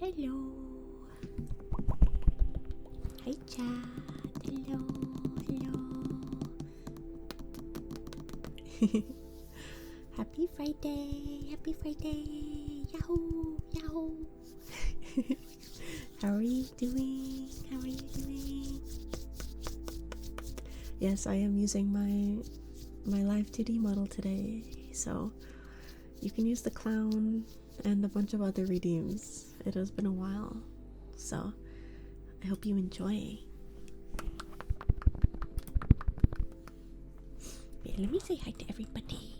Hello. Hi chat. Hello. Hello. Happy Friday. Happy Friday. Yahoo. Yahoo. How are you doing? How are you doing? Yes, I am using my live 2D model today, so you can use the clown and a bunch of other redeems. It has been a while, so I hope you enjoy. Yeah, let me say hi to everybody.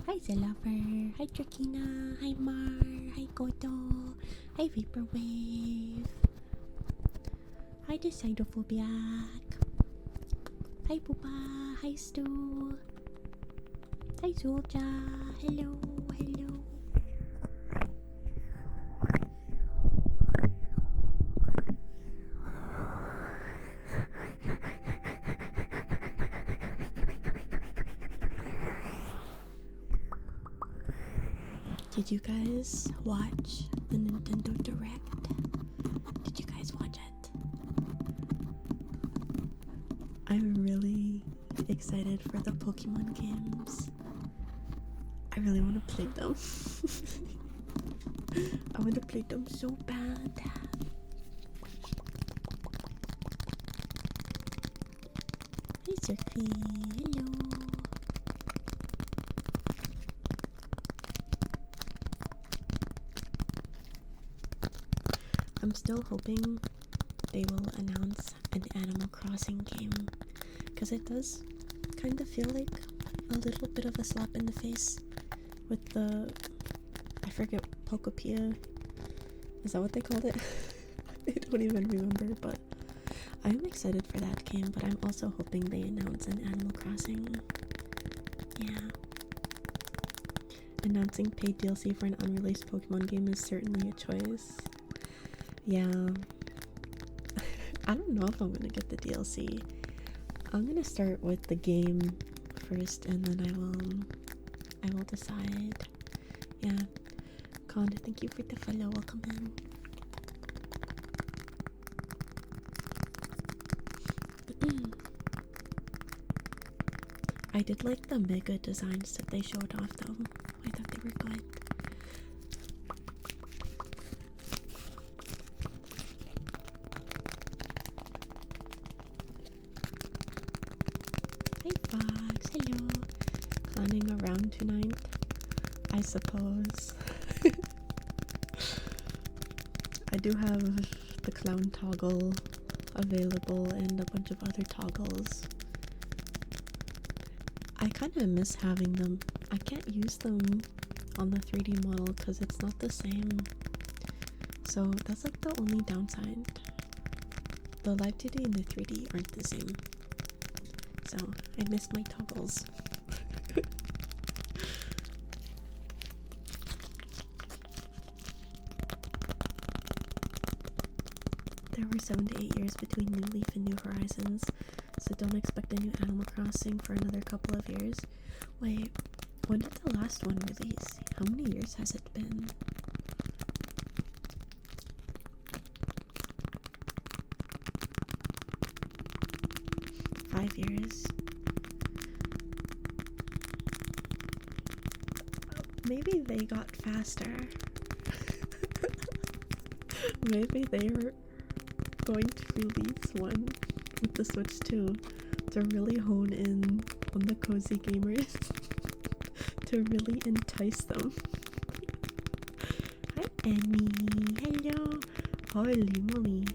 Hi Zelover, hi Drakina, hi Mar, hi Koto, hi Vaporwave, hi Decidophobiac, hi Poopa, hi Stu, hi Zulja, hello, hello. Did you guys watch the Nintendo Direct? Did you guys watch it? I'm really excited for the Pokemon games. I really want to play them. I want to play them so bad. Hey Zerky, hello. I'm still hoping they will announce an Animal Crossing game, because it does kind of feel like a little bit of a slap in the face with the, I forget, Pokopia. Is that what they called it? I don't even remember, but I'm excited for that game, but I'm also hoping they announce an Animal Crossing. Yeah. Announcing paid DLC for an unreleased Pokemon game is certainly a choice. Yeah. I don't know if I'm gonna get the DLC. I'm gonna start with the game first, and then I will decide. Yeah. Conda, thank you for the follow. Welcome in. I did like the mega designs that they showed off, though. I thought they were good. Hey Fox, hello. Clowning around tonight, I suppose. I do have the clown toggle available and a bunch of other toggles. I kind of miss having them. I can't use them on the 3D model because it's not the same. So that's like the only downside. The live 2D and the 3D aren't the same. So I miss my toggles. There were 7 to 8 years between New Leaf and New Horizons, so don't expect a new Animal Crossing for another couple of years. Wait, when did the last one release? How many years has it been? Five years. Maybe they got faster. Maybe they were going to release one with the Switch too, to really hone in on the cozy gamers, to really entice them. Hi Annie, hello. Holy moly,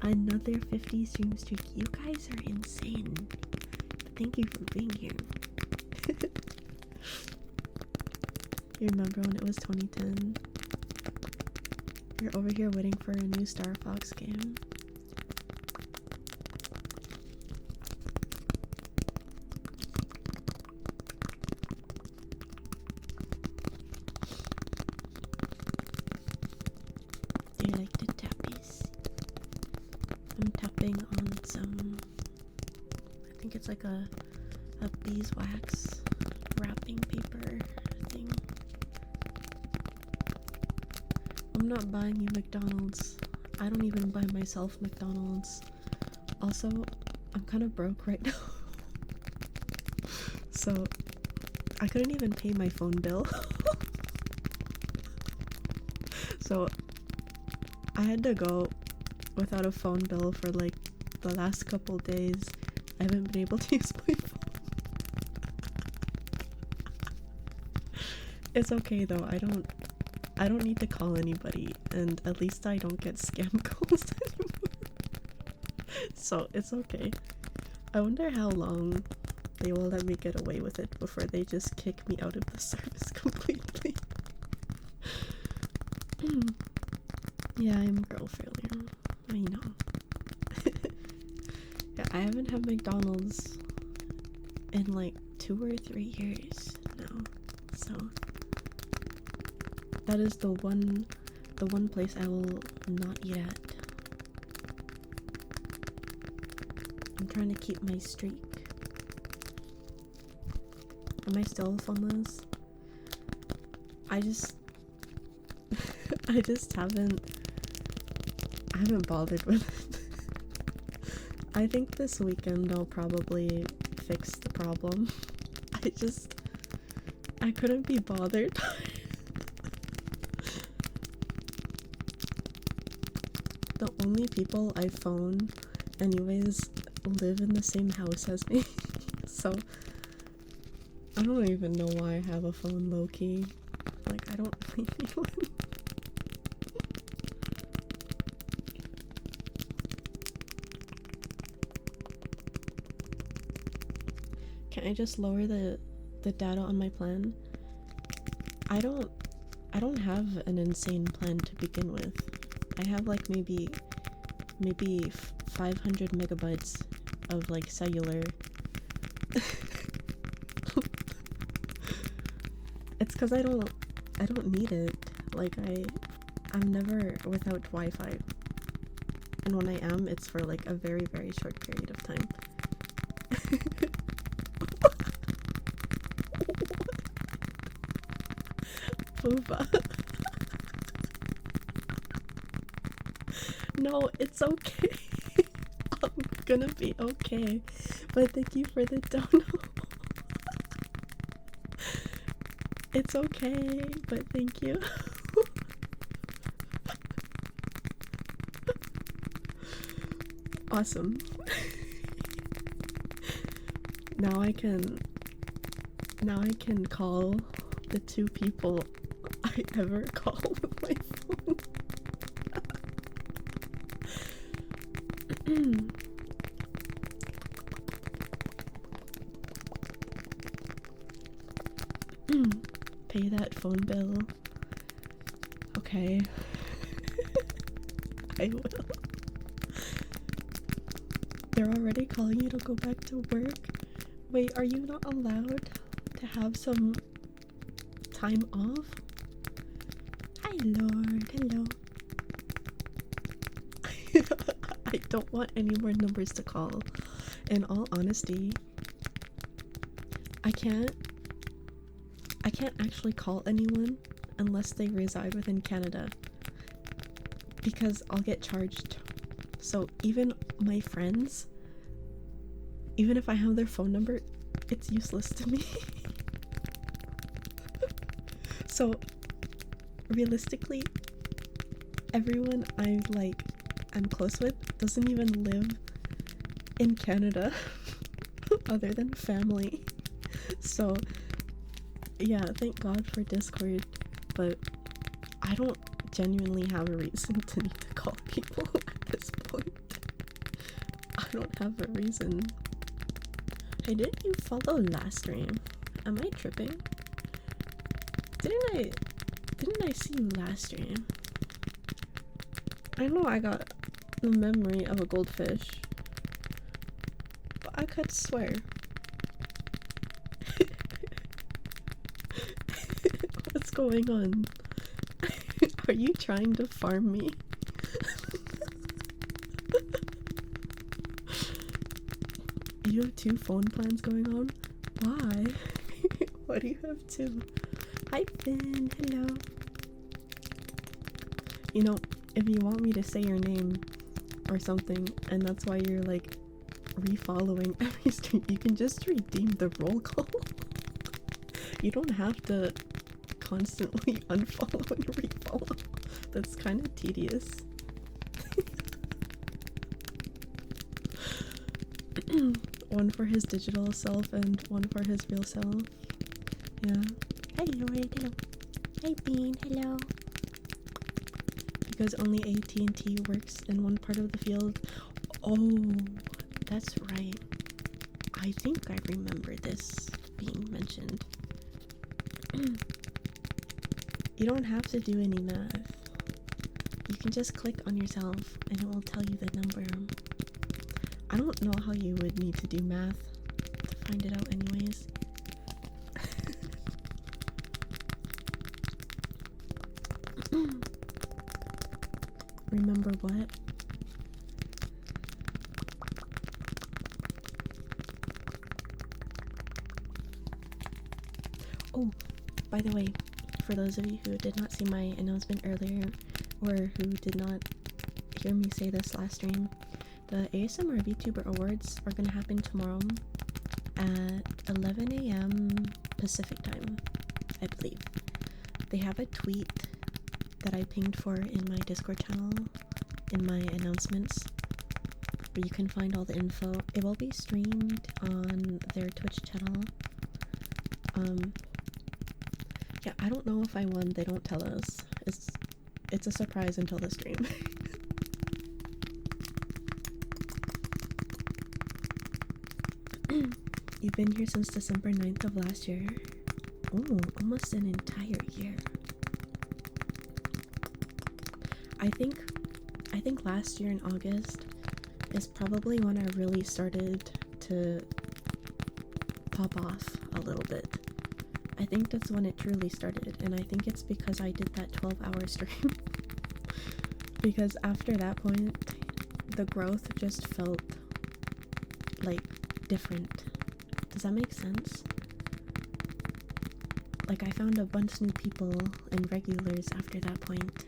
another 50 stream streak. You guys are insane. Thank you for being here. You remember when it was 2010? You're over here waiting for a new Star Fox game. Do you like the tappies? I'm tapping on some, I think it's like a beeswax wrapping paper thing. I'm I'm not buying you McDonald's. I don't even buy myself McDonald's. Also, I'm kind of broke right now. So, I couldn't even pay my phone bill. So, I had to go without a phone bill for like the last couple days. I haven't been able to use my phone. It's okay though. I don't need to call anybody, and at least I don't get scam calls anymore. So it's okay. I wonder how long they will let me get away with it before they just kick me out of the service completely. Yeah, I'm girl failure. I know. Yeah, I haven't had McDonald's in like 2 or 3 years now. So that is the one place I will not eat at. I'm trying to keep my streak. Am I still phoneless? I just haven't bothered with it. I think this weekend I'll probably fix the problem. I couldn't be bothered. The only people I phone anyways live in the same house as me. So I don't even know why I have a phone low-key. Like, I don't really need one. Can I just lower the data on my plan? I don't have an insane plan to begin with. I have like maybe 500 megabytes of like cellular. It's because I don't need it. Like I'm never without Wi-Fi, and when I am, it's for like a very, very short period of time. Booba. No, it's okay. I'm gonna be okay. But thank you for the dono. It's okay, but thank you. Awesome. Now I can call the 2 people I ever call with my phone. Pay that phone bill. Okay. I will. They're already calling you to go back to work. Wait, are you not allowed to have some time off? Hi, Lord. Hello. I don't want any more numbers to call. In all honesty, I can't actually call anyone unless they reside within Canada, because I'll get charged. So even my friends, even if I have their phone number, it's useless to me. So realistically, everyone I'm close with doesn't even live in Canada other than family. So yeah, thank God for Discord, but I don't genuinely have a reason to need to call people at this point. I don't have a reason. Hey, didn't you follow last stream? Am I tripping? Didn't I see you last stream? I know I got the memory of a goldfish, but I could swear. What's going on? Are you trying to farm me? You have 2 phone plans going on? Why? What do you have 2? Hi, Finn. Hello. You know, if you want me to say your name or something, and that's why you're like refollowing every stream, you can just redeem the roll call. You don't have to constantly unfollow and refollow. That's kind of tedious. One for his digital self and one for his real self. Yeah. Hello, hello. Hi, Bean. Hello. Because only AT&T works in one part of the field. Oh, that's right. I think I remember this being mentioned. You don't have to do any math. You can just click on yourself and it will tell you the number. I don't know how you would need to do math to find it out anyways. Remember what? Oh, by the way, for those of you who did not see my announcement earlier, or who did not hear me say this last stream, the ASMR VTuber Awards are gonna happen tomorrow at 11 a.m. Pacific time, I believe. They have a tweet that I pinged for in my Discord channel, in my announcements, where you can find all the info. It will be streamed on their Twitch channel. Yeah, I don't know if I won. They don't tell us. It's a surprise until the stream. You've been here since December 9th of last year. Oh, almost an entire year. I think last year in August is probably when I really started to pop off a little bit. I think that's when it truly started, and I think it's because I did that 12-hour stream. Because after that point, the growth just felt like different. Does that make sense? Like, I found a bunch of new people and regulars after that point.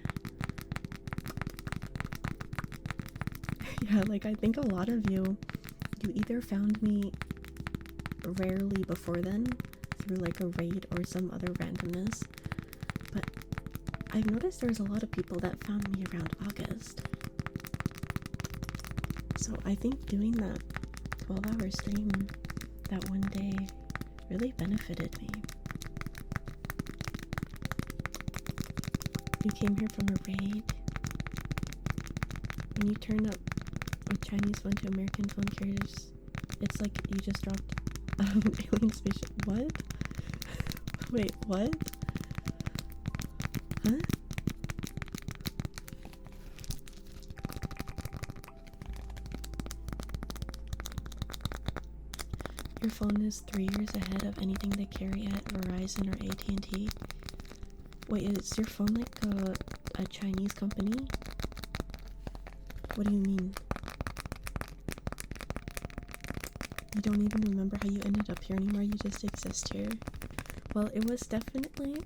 Yeah, like, I think a lot of you either found me rarely before then, through like a raid or some other randomness, but I've noticed there's a lot of people that found me around August. So I think doing that 12-hour stream that one day really benefited me. You came here from a raid. When you turn up a Chinese phone to American phone carriers, it's like you just dropped out of an alien spaceship. What? Wait, what? Huh? Your phone is 3 years ahead of anything they carry at Verizon or AT&T. Wait, is your phone like a Chinese company? What do you mean? You don't even remember how you ended up here anymore, you just exist here? Well, it was definitely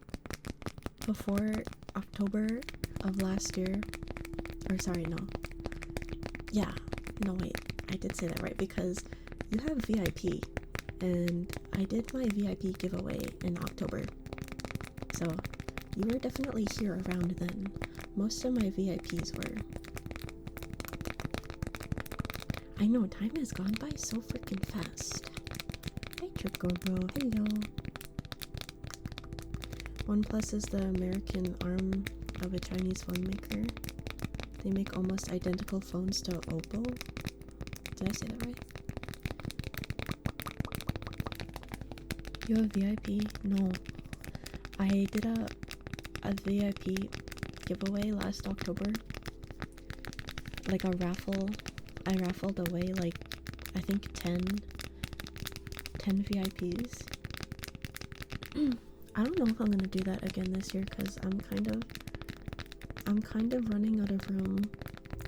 before October of last year. Or sorry, no. Yeah, no wait, I did say that right, because you have VIP, and I did my VIP giveaway in October. So, you were definitely here around then. Most of my VIPs were. I know, time has gone by so freaking fast. Hi, Trico Bro. Hello. OnePlus is the American arm of a Chinese phone maker. They make almost identical phones to Oppo. Did I say that right? You have VIP? No. I did a VIP giveaway last October. Like a raffle. I raffled away like, I think 10 VIPs. I don't know if I'm gonna do that again this year, because I'm kind of running out of room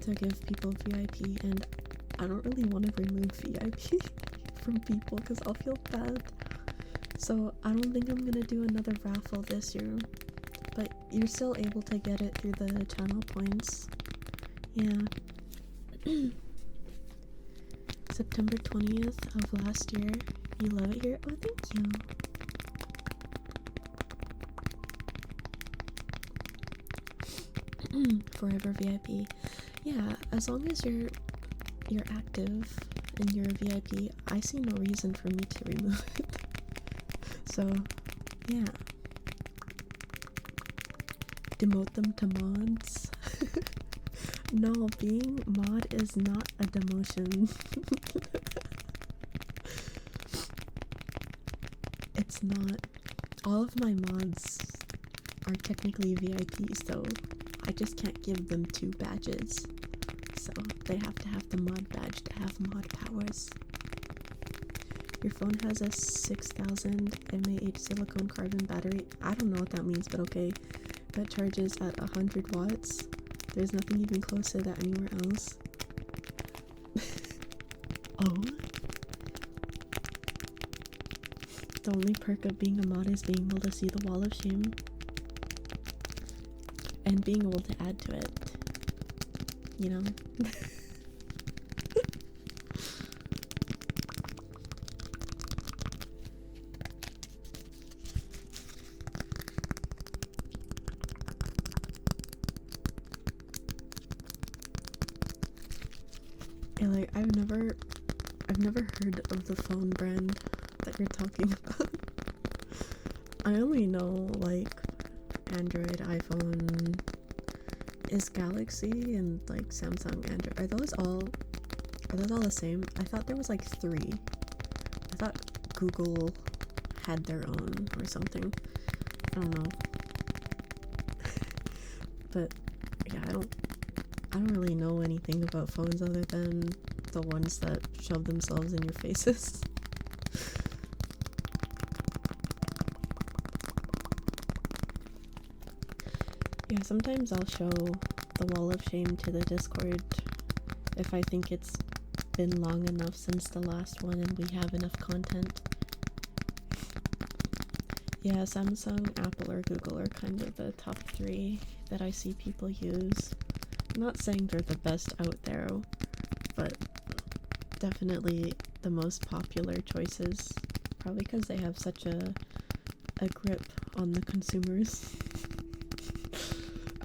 to give people VIP, and I don't really want to remove VIP from people because I'll feel bad. So I don't think I'm gonna do another raffle this year, but you're still able to get it through the channel points. Yeah. September 20th of last year. You love it here? Oh, thank you. Forever VIP. Yeah, as long as you're active and you're a VIP, I see no reason for me to remove it. So, yeah. Demote them to mods. No, being mod is not a demotion. It's not. All of my mods are technically VIPs, though. I just can't give them 2 badges. So they have to have the mod badge to have mod powers. Your phone has a 6000 mAh silicone carbon battery. I don't know what that means, but okay. That charges at 100 watts. There's nothing even close to that anywhere else. Oh. The only perk of being a mod is being able to see the wall of shame. And being able to add to it. You know? Yeah, like, I've never heard of the phone brand that you're talking about. I only know, like, Android, iPhone, is Galaxy, and like Samsung, Android. Are those all the same? I thought there was like 3. I thought Google had their own or something. I don't know. But yeah, I don't really know anything about phones other than the ones that shove themselves in your faces. Yeah, sometimes I'll show the wall of shame to the Discord if I think it's been long enough since the last one and we have enough content. Yeah, Samsung, Apple, or Google are kind of the top 3 that I see people use. I'm not saying they're the best out there, but definitely the most popular choices. Probably because they have such a grip on the consumers.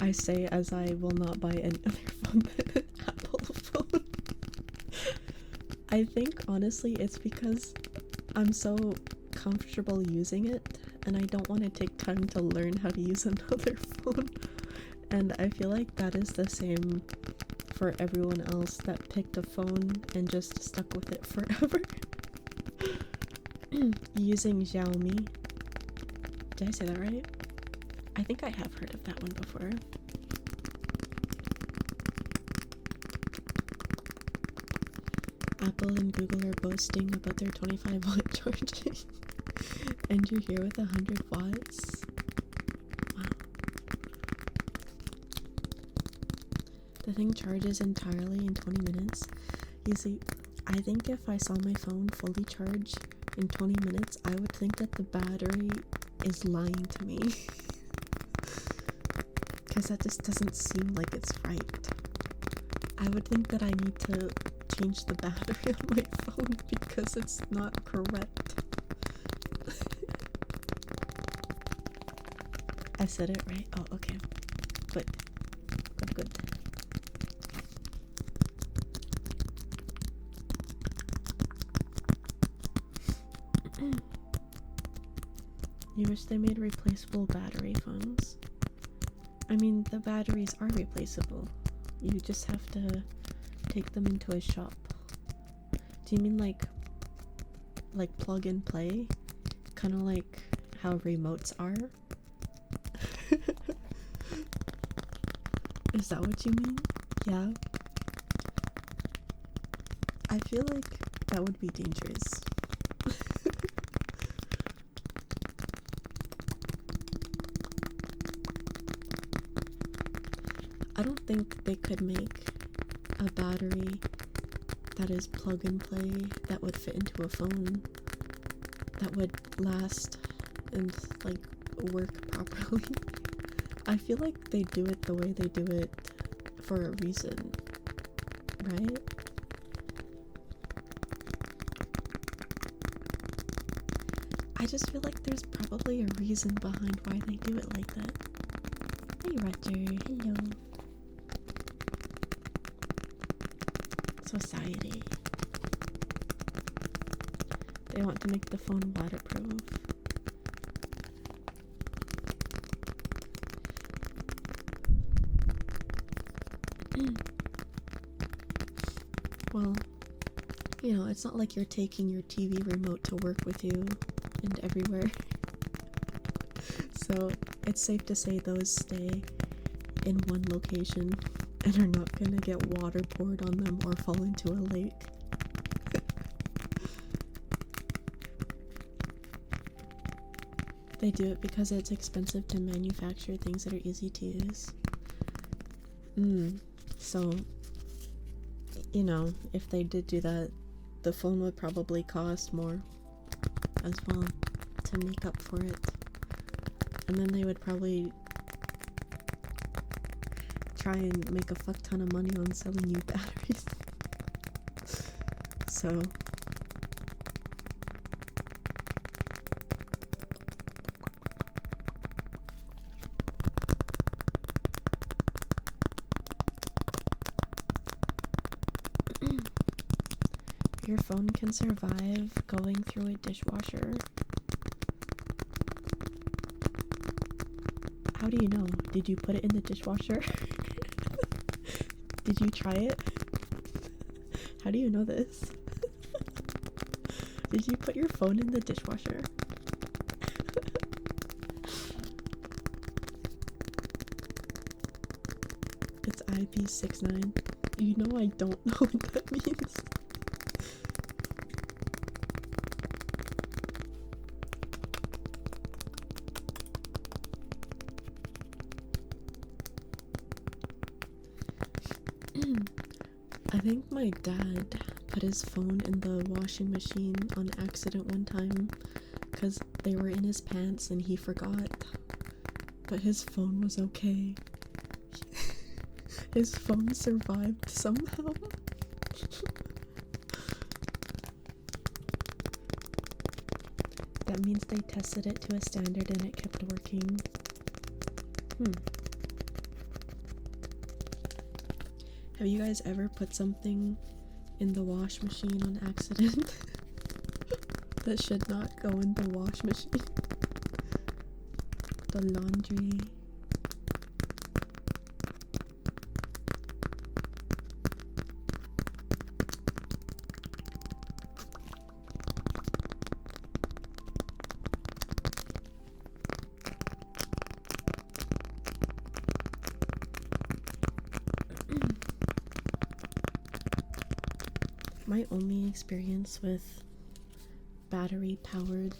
I say as I will not buy any other phone than an Apple phone. I think honestly it's because I'm so comfortable using it and I don't want to take time to learn how to use another phone. And I feel like that is the same for everyone else that picked a phone and just stuck with it forever. Using Xiaomi. Did I say that right? I think I have heard of that one before. Apple and Google are boasting about their 25-watt charging. And you're here with 100 watts? Wow. The thing charges entirely in 20 minutes. You see, I think if I saw my phone fully charged in 20 minutes, I would think that the battery is lying to me. Because that just doesn't seem like it's right. I would think that I need to change the battery on my phone because it's not correct. I said it right? Oh, okay. Good. Good. You wish they made replaceable battery phones? I mean, the batteries are replaceable. You just have to take them into a shop. Do you mean like plug and play? Kind of like how remotes are? Is that what you mean? Yeah. I feel like that would be dangerous. I don't think they could make a battery that is plug and play that would fit into a phone that would last and like work properly. I feel like they do it the way they do it for a reason, right? I just feel like there's probably a reason behind why they do it like that. Hey Roger, hello. Society. They want to make the phone waterproof. Well, you know, it's not like you're taking your TV remote to work with you and everywhere. So it's safe to say those stay in one location and are not gonna get water poured on them or fall into a lake. They do it because it's expensive to manufacture things that are easy to use. So, you know, if they did do that, the phone would probably cost more as well to make up for it. And then they would probably try and make a fuck ton of money on selling you batteries. So your phone can survive going through a dishwasher. How do you know? Did you put it in the dishwasher? Did you try it? How do you know this? Did you put your phone in the dishwasher? It's IP69. You know I don't know what that means. I think my dad put his phone in the washing machine on accident one time because they were in his pants and he forgot. But his phone was okay. His phone survived somehow. That means they tested it to a standard and it kept working. Have you guys ever put something in the wash machine on accident that should not go in the wash machine? The laundry. My only experience with battery powered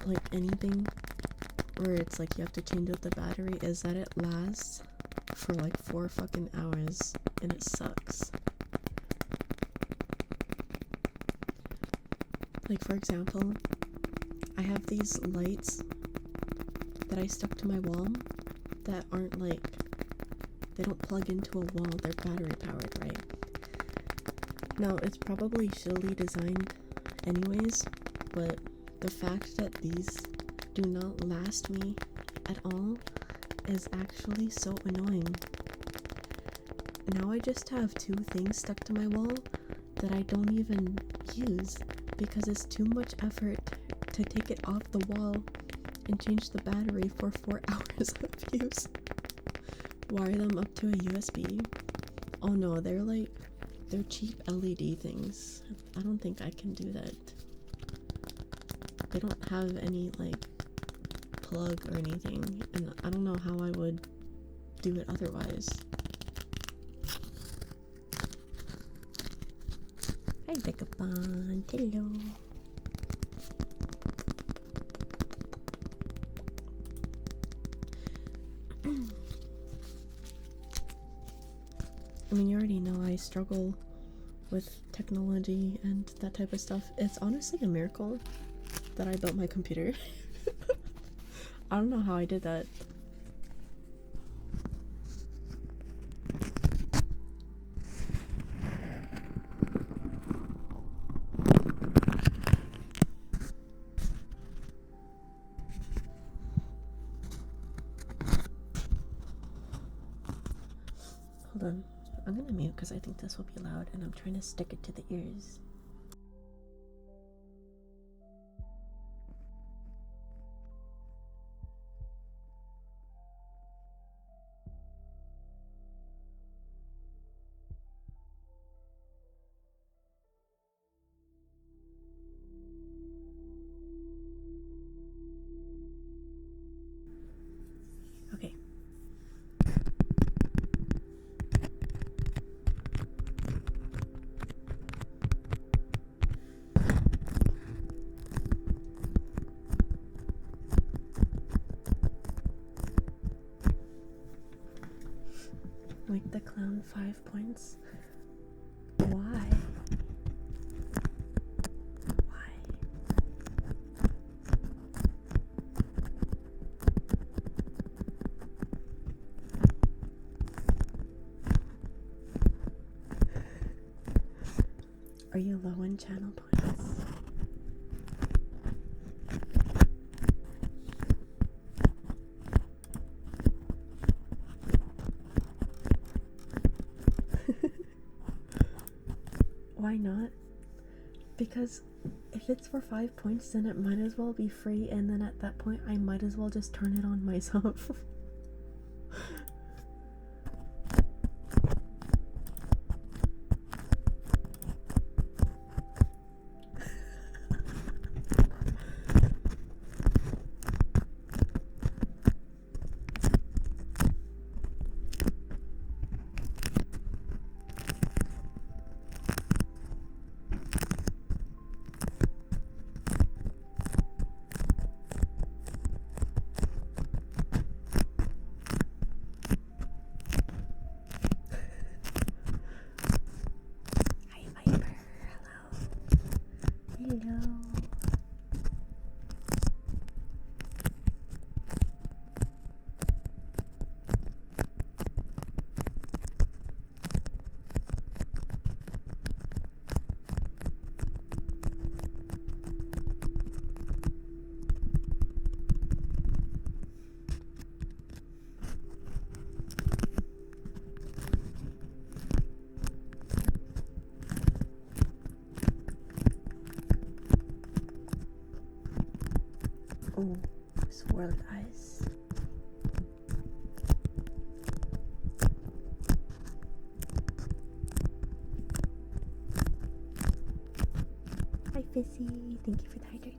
like anything where it's like you have to change out the battery is that it lasts for like 4 fucking hours and it sucks. Like for example, I have these lights that I stuck to my wall that aren't like, they don't plug into a wall, they're battery powered, right? Now, it's probably shittily designed anyways, but the fact that these do not last me at all is actually so annoying. Now I just have 2 things stuck to my wall that I don't even use because it's too much effort to take it off the wall and change the battery for 4 hours of use. Wire them up to a USB. Oh no, they're cheap LED things. I don't think I can do that. They don't have any like plug or anything, and I don't know how I would do it otherwise. Hi Vagabond, hello. I mean, you already know I struggle with technology and that type of stuff. It's honestly a miracle that I built my computer. I don't know how I did that. on. I'm gonna mute because I think this will be loud and I'm trying to stick it to the ears. Okay. Make the clown 5 points. Why? Why? Are you low on channel points? Why not? Because if it's for 5 points, then it might as well be free, and then at that point, I might as well just turn it on myself. Hello. Oh, swirled eyes. Hi, Fizzy. Thank you for the hydrate.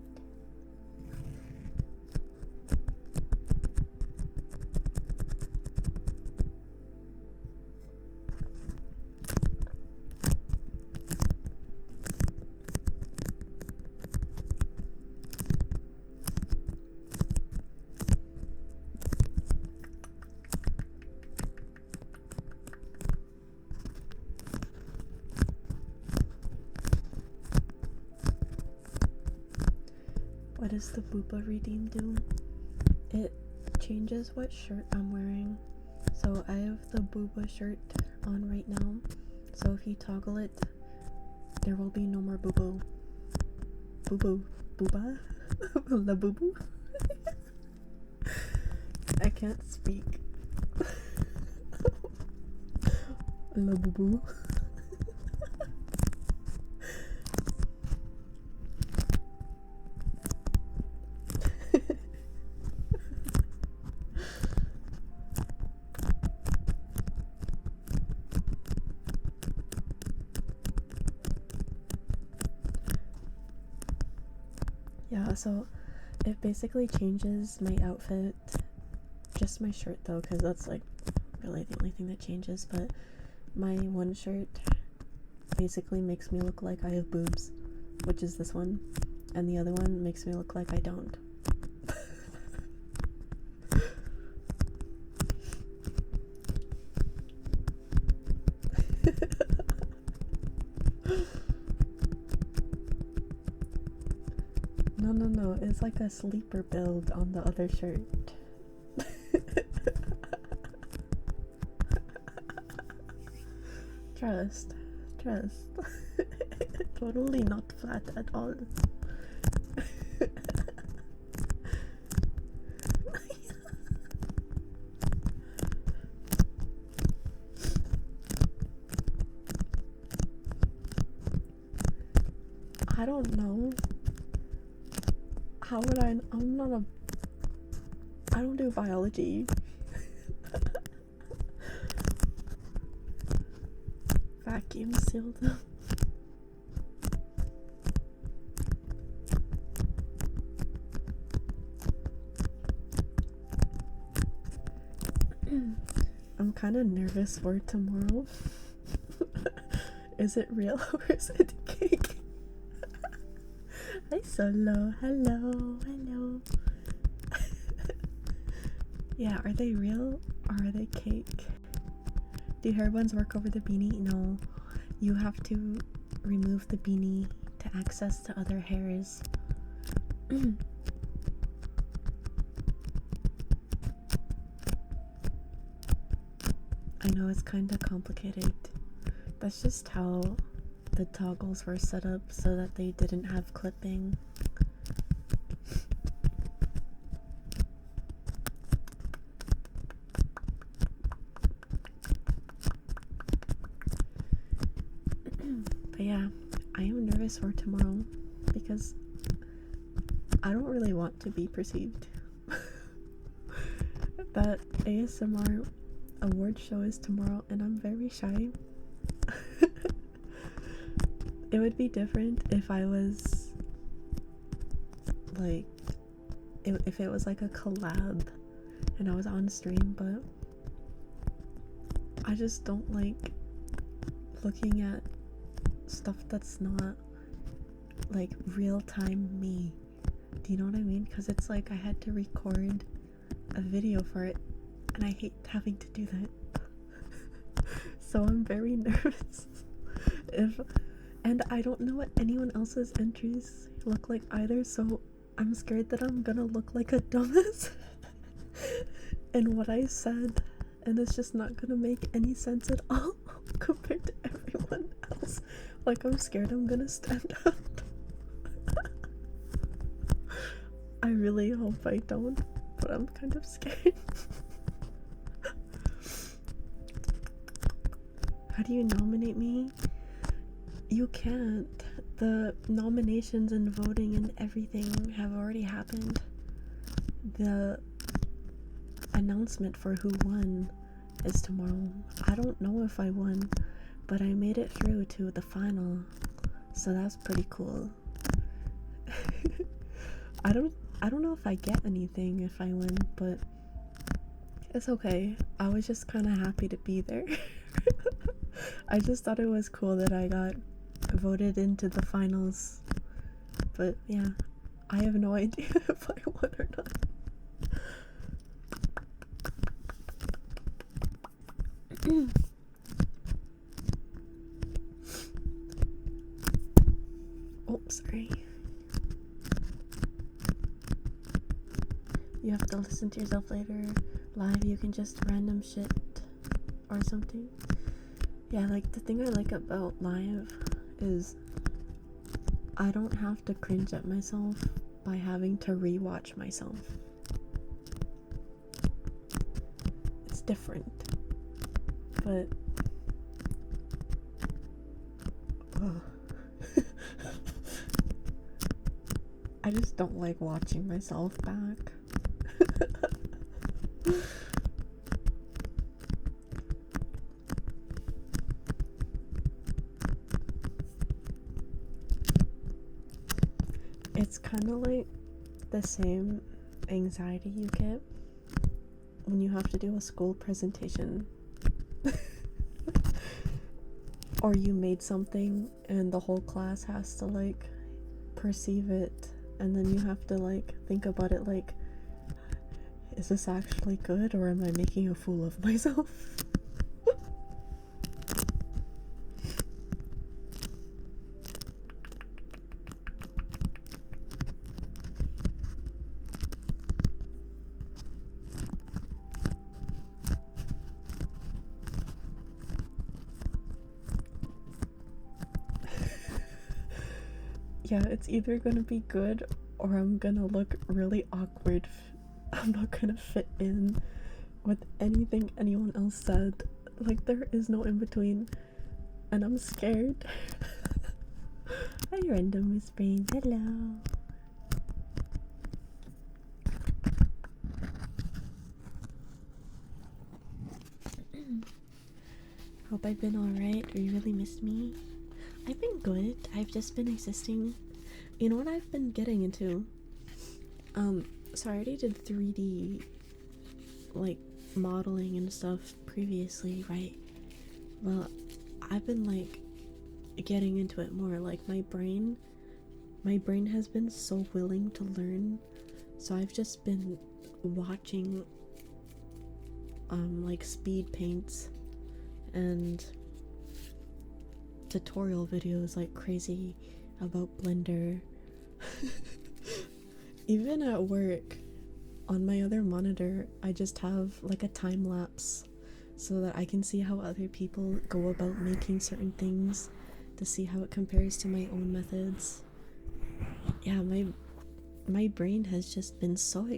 What does the Booba redeem do? It changes what shirt I'm wearing. So I have the Booba shirt on right now. So if you toggle it, there will be no more boo-boo. Boo-boo. Booba? La boo-boo? I can't speak. La boo-boo. Yeah, so it basically changes my outfit, just my shirt though, because that's like really the only thing that changes, but my one shirt basically makes me look like I have boobs, which is this one, and the other one makes me look like I don't. No, it's like a sleeper build on the other shirt. Trust. Totally not flat at all. I don't know. How would I don't do biology. Vacuum seal them. I'm kind of nervous for tomorrow. Is it real or is it cake? Hi Solo, hello. Yeah, are they real or are they cake? Do hair buns work over the beanie? No, you have to remove the beanie to access the other hairs. I know it's kind of complicated. That's just how the toggles were set up so that they didn't have clipping. But yeah, I am nervous for tomorrow because I don't really want to be perceived. That ASMR award show is tomorrow and I'm very shy. It would be different if I was like if it was like a collab and I was on stream, but I just don't like looking at stuff that's not like real-time me. Do you know what I mean? Because it's like I had to record a video for it and I hate having to do that. So I'm very nervous. And I don't know what anyone else's entries look like either, so I'm scared that I'm gonna look like a dumbass in what I said, and it's just not gonna make any sense at all compared to everyone else. Like, I'm scared I'm gonna stand out. I really hope I don't, but I'm kind of scared. How do you nominate me? You can't. The nominations and voting and everything have already happened. The announcement for who won is tomorrow. I don't know if I won, but I made it through to the final, so that's pretty cool. I don't know if I get anything if I win, but it's okay. I was just kind of happy to be there. I just thought it was cool that I got voted into the finals, but yeah, I have no idea if I won or not. Oh, sorry. You have to listen to yourself later. Live, you can just random shit or something. Yeah, like the thing I like about live is I don't have to cringe at myself by having to rewatch myself. It's different, but I just don't like watching myself back. It's kind of like the same anxiety you get when you have to do a school presentation. Or you made something and the whole class has to like perceive it, and then you have to like think about it like, is this actually good or am I making a fool of myself? Yeah, it's either gonna be good or I'm gonna look really awkward. I'm not gonna fit in with anything anyone else said. Like, there is no in between, and I'm scared. Hi, random whispering. Hello. Hope I've been alright. Or you really missed me? I've been good. I've just been existing. You know what I've been getting into? So I already did 3D, like, modeling and stuff previously, right? Well, I've been, like, getting into it more. Like, my brain has been so willing to learn. So I've just been watching, like, speed paints and tutorial videos like crazy about Blender. Even at work, on my other monitor, I just have like a time lapse so that I can see how other people go about making certain things, to see how it compares to my own methods. Yeah, my brain has just been so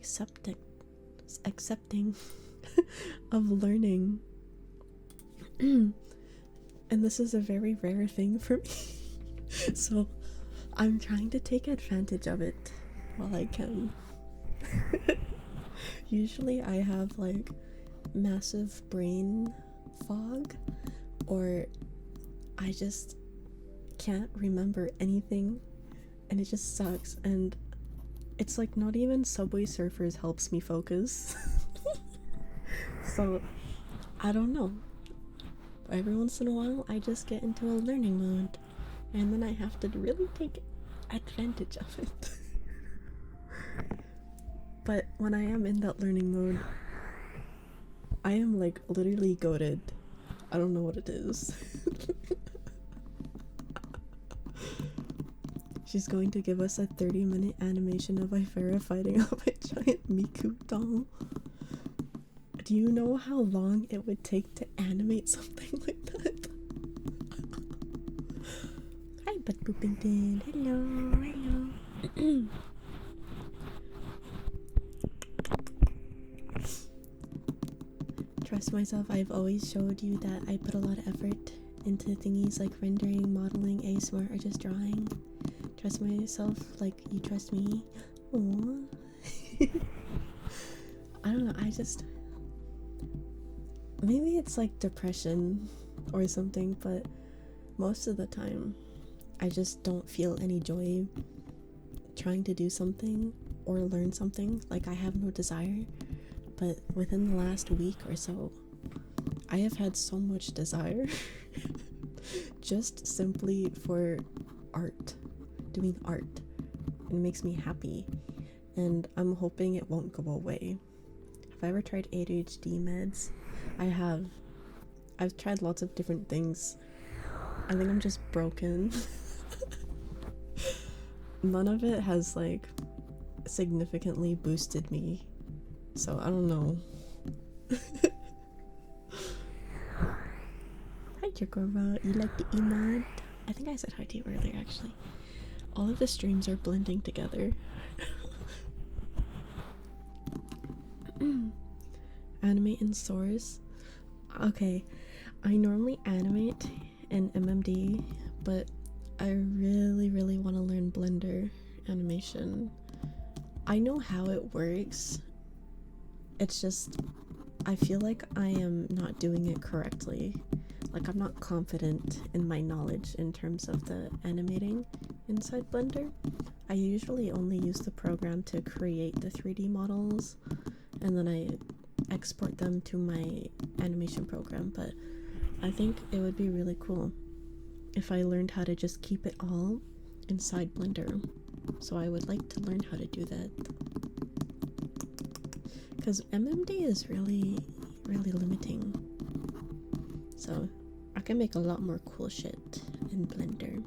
accepting of learning. And this is a very rare thing for me. So I'm trying to take advantage of it while I can. Usually I have like massive brain fog, or I just can't remember anything and it just sucks, and it's like not even Subway Surfers helps me focus. So I don't know, every once in a while I just get into a learning mode and then I have to really take advantage of it. But when I am in that learning mode, I am like literally goated. I don't know what it is. She's going to give us a 30-minute animation of Ifera fighting off a giant Miku doll. Do you know how long it would take to animate something like that? Hi, Butt Boopington. Hello, hello. Trust myself, I've always showed you that I put a lot of effort into thingies like rendering, modeling, ASMR, or just drawing. Trust myself like you trust me. Aww. I don't know, maybe it's like depression or something, but most of the time I just don't feel any joy trying to do something or learn something. Like, I have no desire. But within the last week or so, I have had so much desire just simply for art, doing art. It makes me happy, and I'm hoping it won't go away. Have I ever tried ADHD meds? I have. I've tried lots of different things. I think I'm just broken. None of it has like significantly boosted me. So I don't know. Hi Jacoba, you like the emote? I think I said hi to you earlier actually. All of the streams are blending together. Animate in Source. Okay, I normally animate in MMD, but I really want to learn Blender animation. I know how it works. It's just, I feel like I am not doing it correctly. Like, I'm not confident in my knowledge in terms of the animating inside Blender. I usually only use the program to create the 3D models, and then I export them to my animation program. But I think it would be really cool if I learned how to just keep it all inside Blender. So I would like to learn how to do that. Because MMD is really limiting. So I can make a lot more cool shit in Blender.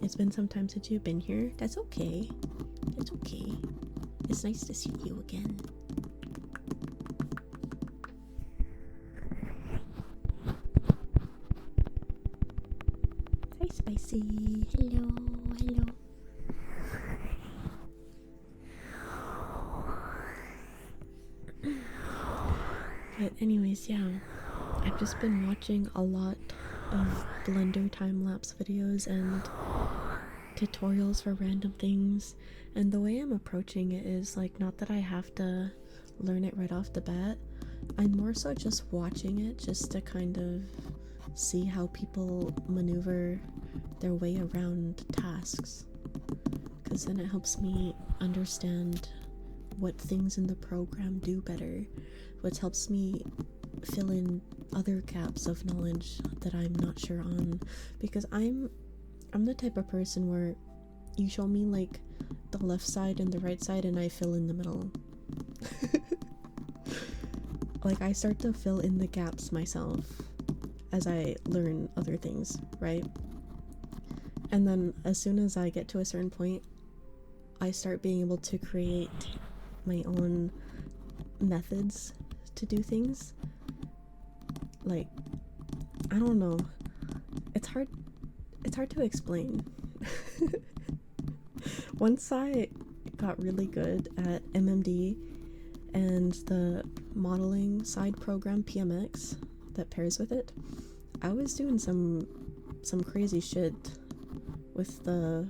It's been some time since you've been here. That's okay. It's okay. It's nice to see you again. Hi Spicy. Hello, hello. But anyways, yeah, I've just been watching a lot of Blender time-lapse videos and tutorials for random things, and the way I'm approaching it is like, not that I have to learn it right off the bat. I'm more so just watching it just to kind of see how people maneuver their way around tasks, because then it helps me understand what things in the program do better, which helps me fill in other gaps of knowledge that I'm not sure on, because I'm the type of person where you show me like the left side and the right side and I fill in the middle. Like, I start to fill in the gaps myself as I learn other things, right? And then as soon as I get to a certain point, I start being able to create my own methods to do things. Like, I don't know. It's hard to explain. Once I got really good at MMD and the modeling side program PMX that pairs with it, I was doing some crazy shit with the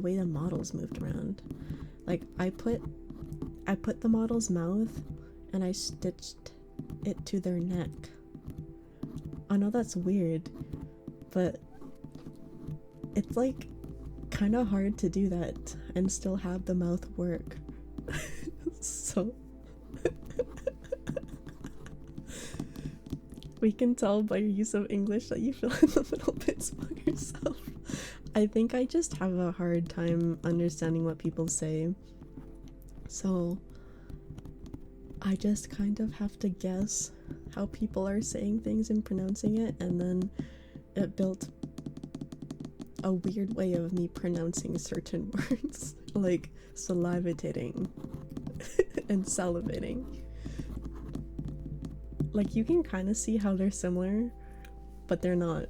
way the models moved around. Like, I put the model's mouth and I stitched it to their neck. I know that's weird, but it's like kind of hard to do that and still have the mouth work. So we can tell by your use of English that you fill in the middle bits by yourself. I think I just have a hard time understanding what people say, so I just kind of have to guess how people are saying things and pronouncing it, and then it built a weird way of me pronouncing certain words, like salivating and salivating. Like, you can kind of see how they're similar, but they're not.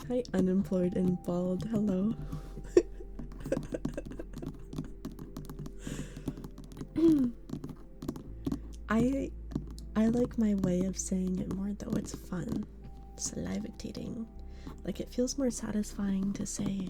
Hi, unemployed and bald. Hello. I like my way of saying it more, though. It's fun. Salivating. Like, it feels more satisfying to say.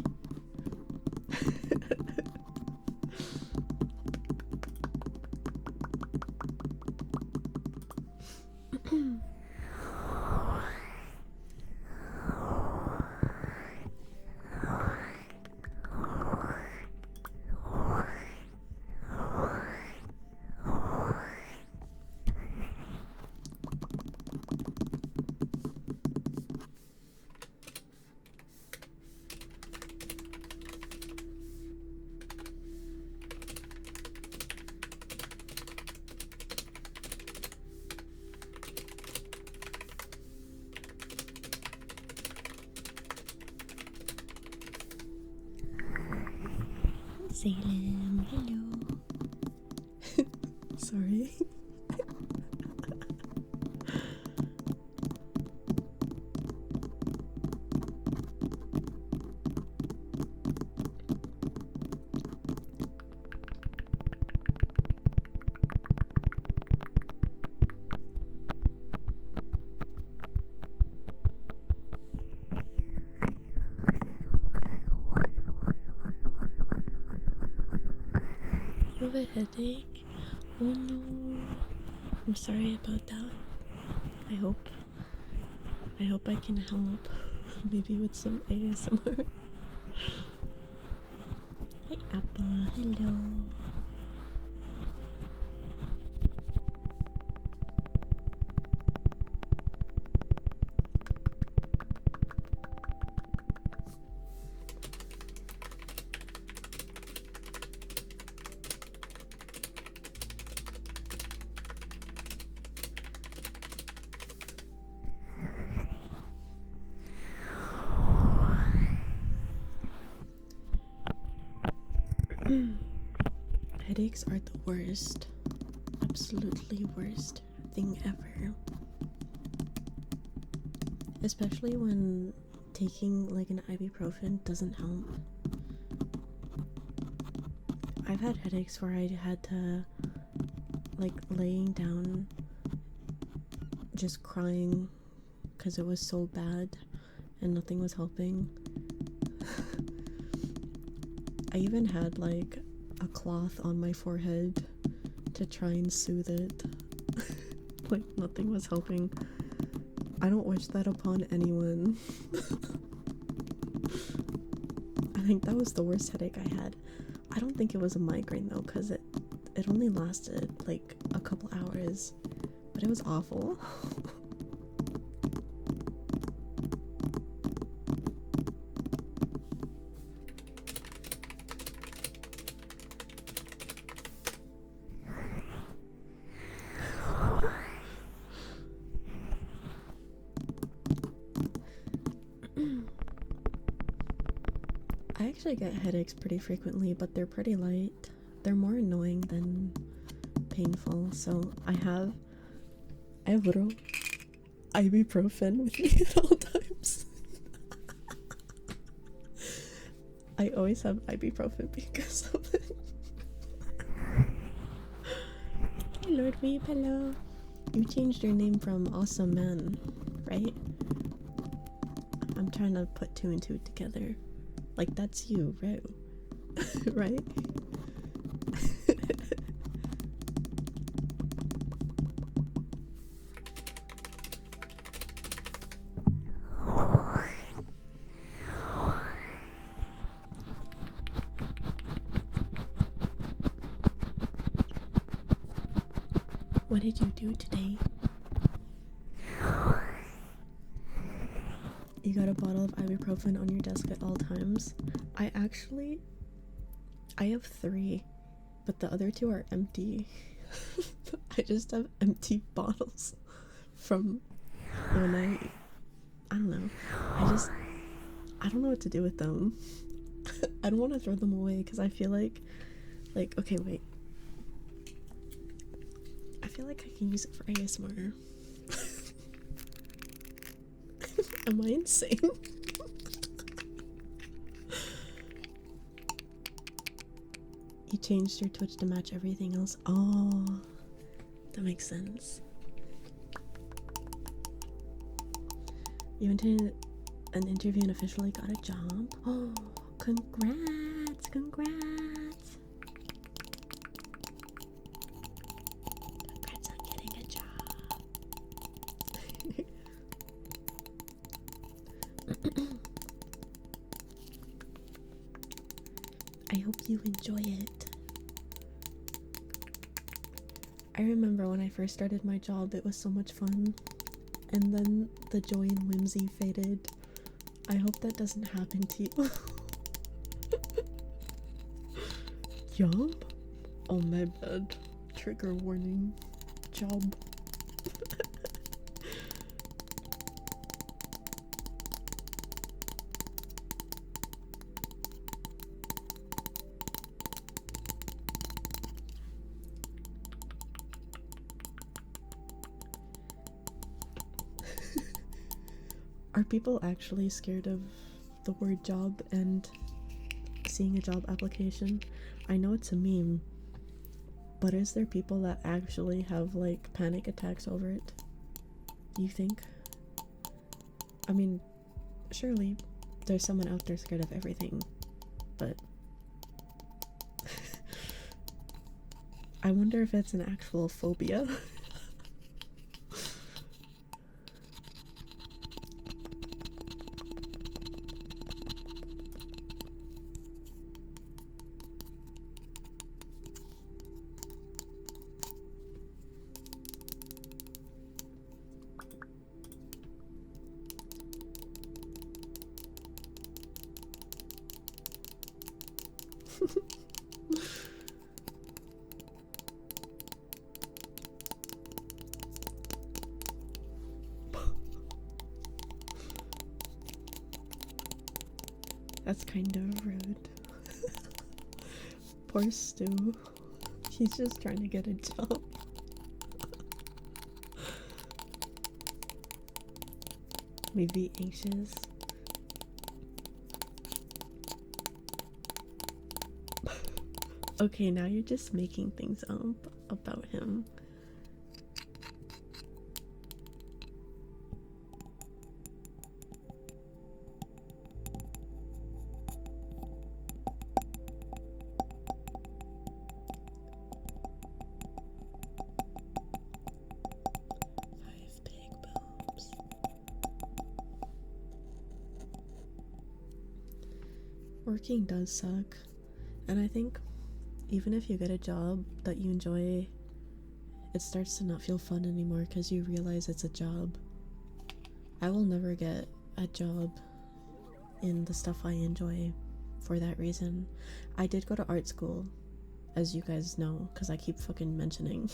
Salem, hello. Sorry. You have a headache? Oh no. I'm sorry about that. I hope I can help. Maybe with some ASMR. Hi Appa, hello. Headaches are the worst, absolutely worst thing ever. Especially when taking like an ibuprofen doesn't help. I've had headaches where I had to, like, laying down just crying because it was so bad and nothing was helping. I even had like a cloth on my forehead to try and soothe it. Like nothing was helping. I don't wish that upon anyone. I think that was the worst headache I had. I don't think it was a migraine though, because it only lasted like a couple hours, but it was awful. I actually get headaches pretty frequently, but they're pretty light. They're more annoying than painful. So I have literal ibuprofen with me at all times. I always have ibuprofen because of it. Hey Lord Weeb, hello. You changed your name from Awesome Man, right? I'm trying to put 2 and 2 together. Like, that's you, right? Right? What did you do today? You got a bottle of ibuprofen on your desk at all times. I have 3, but the other 2 are empty. I just have empty bottles from when I don't know. I don't know what to do with them. I don't want to throw them away because I feel like okay, wait. I feel like I can use it for ASMR. Am I insane? You changed your Twitch to match everything else. Oh, that makes sense. You attended an interview and officially got a job. Oh, congrats, congrats. Congrats on getting a job. I hope you enjoy it. I remember when I first started my job, it was so much fun. And then the joy and whimsy faded. I hope that doesn't happen to you. Job? Oh my bad. Trigger warning. Job. Are people actually scared of the word job and seeing a job application? I know it's a meme, but is there people that actually have like panic attacks over it? Do you think? I mean, surely there's someone out there scared of everything, but I wonder if it's an actual phobia. That's kind of rude. Poor Stu. He's just trying to get a job. Maybe anxious. Okay, now you're just making things up about him. working does suck. And I think even if you get a job that you enjoy, it starts to not feel fun anymore because you realize it's a job. I will never get a job in the stuff I enjoy for that reason. I did go to art school, as you guys know, because I keep fucking mentioning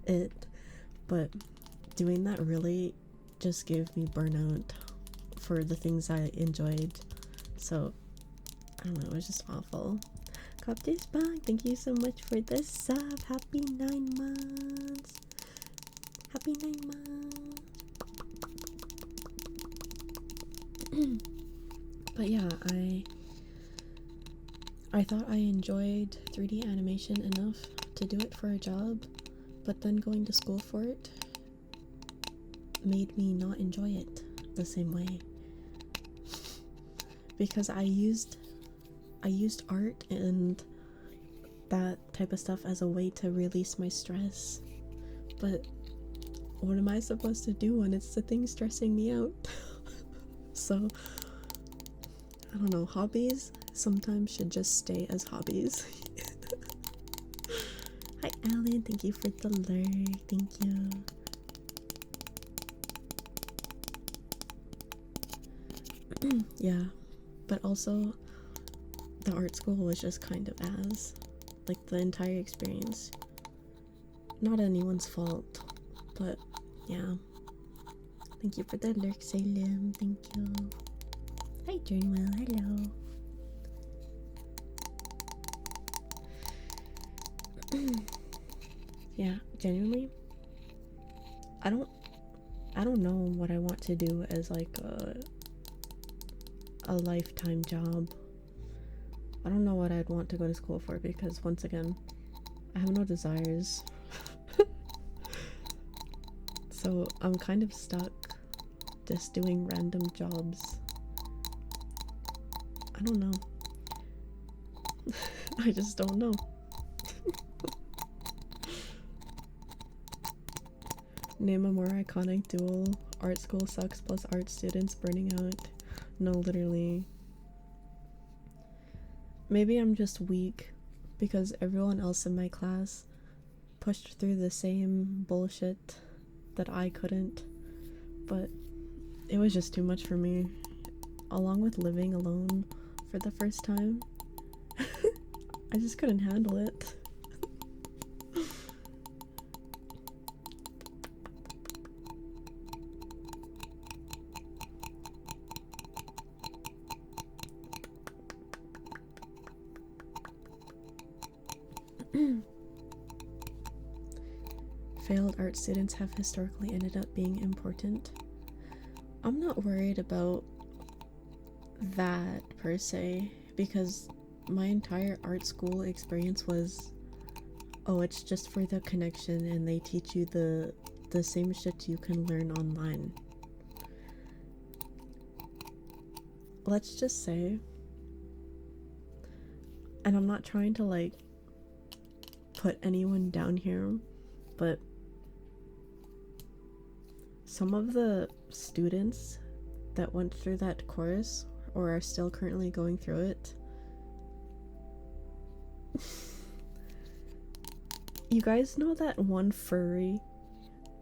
it, but doing that really just gave me burnout for the things I enjoyed. So I don't know, it was just awful. Copter's Bang, thank you so much for the sub. Happy 9 months. Happy 9 months. But yeah, I thought I enjoyed 3D animation enough to do it for a job, but then going to school for it made me not enjoy it the same way. Because I used art and that type of stuff as a way to release my stress. But what am I supposed to do when it's the thing stressing me out? So I don't know, hobbies sometimes should just stay as hobbies. Hi Alan, thank you for the lurk, thank you. Yeah, but also the art school was just kind of ass, like the entire experience. Not anyone's fault, but yeah. Thank you for the lurk, Salem, thank you. Hi Journwell, hello. Yeah, genuinely, I don't know what I want to do as like a lifetime job. I don't know what I'd want to go to school for because once again, I have no desires. So I'm kind of stuck just doing random jobs. I don't know. I just don't know. Name a more iconic duel. Art school sucks plus art students burning out. No, literally. Maybe I'm just weak because everyone else in my class pushed through the same bullshit that I couldn't, but it was just too much for me. Along with living alone for the first time, I just couldn't handle it. Failed art students have historically ended up being important. I'm not worried about that per se, because my entire art school experience was, oh, it's just for the connection and they teach you the same shit you can learn online. Let's just say, and I'm not trying to like put anyone down here, but some of the students that went through that course or are still currently going through it, you guys know that one furry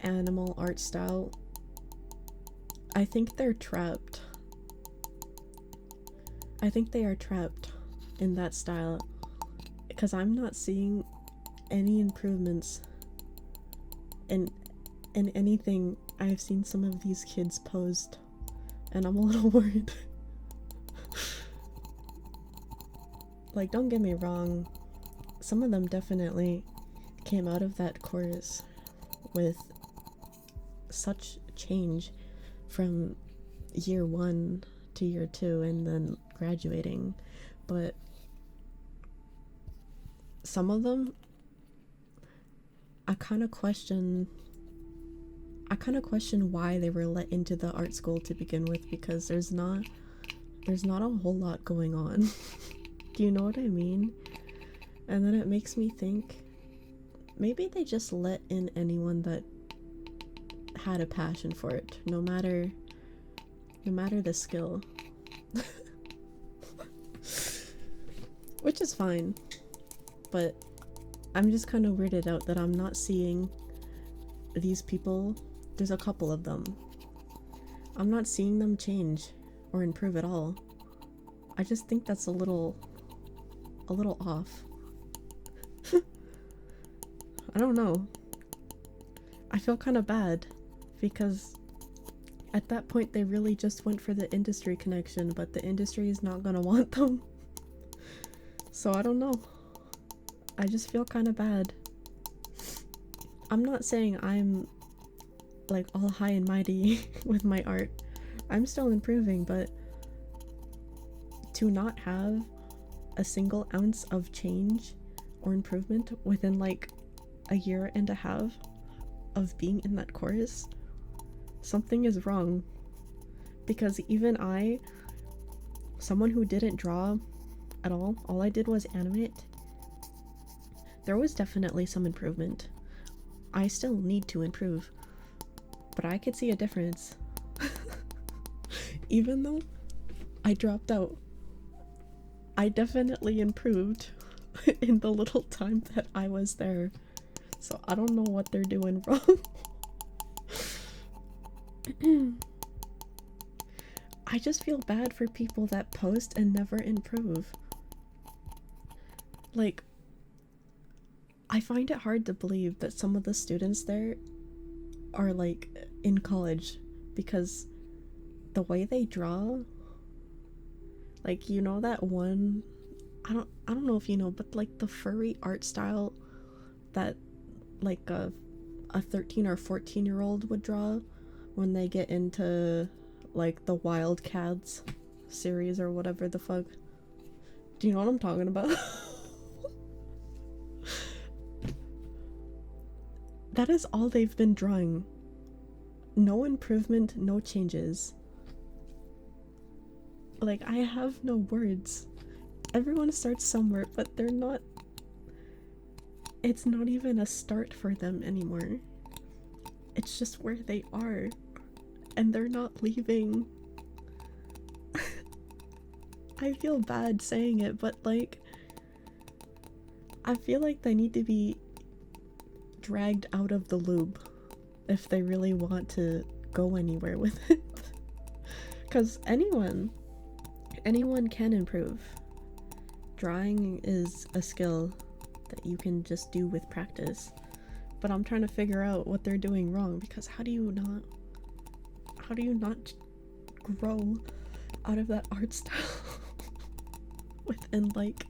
animal art style? I think they're trapped. I think they are trapped in that style because I'm not seeing any improvements in anything I've seen some of these kids post, and I'm a little worried. Like, don't get me wrong, some of them definitely came out of that course with such change from year 1 to year 2 and then graduating, but some of them I kind of question why they were let into the art school to begin with, because there's not a whole lot going on. Do you know what I mean? And then it makes me think maybe they just let in anyone that had a passion for it, no matter the skill. which is fine, but I'm just kind of weirded out that I'm not seeing these people. There's a couple of them. I'm not seeing them change or improve at all. I just think that's a little off. I don't know. I feel kind of bad because at that point they really just went for the industry connection, but the industry is not gonna want them. So I don't know. I just feel kind of bad. I'm not saying I'm like all high and mighty with my art. I'm still improving, but to not have a single ounce of change or improvement within like a year and a half of being in that course, something is wrong. Because even I, someone who didn't draw at all I did was animate, there was definitely some improvement. I still need to improve, but I could see a difference. Even though I dropped out, I definitely improved in the little time that I was there. So I don't know what they're doing wrong. I just feel bad for people that post and never improve. Like, I find it hard to believe that some of the students there are like in college, because the way they draw, like, you know that one, I don't know if you know, but like the furry art style that like a 13 or 14-year-old would draw when they get into like the Wildcats series or whatever the fuck. Do you know what I'm talking about? That is all they've been drawing. No improvement, no changes. Like, I have no words. Everyone starts somewhere, but they're not. It's not even a start for them anymore. It's just where they are. And they're not leaving. I feel bad saying it, but like, I feel like they need to be dragged out of the loop if they really want to go anywhere with it. Because anyone can improve. Drawing is a skill that you can just do with practice. But I'm trying to figure out what they're doing wrong, because how do you not grow out of that art style within like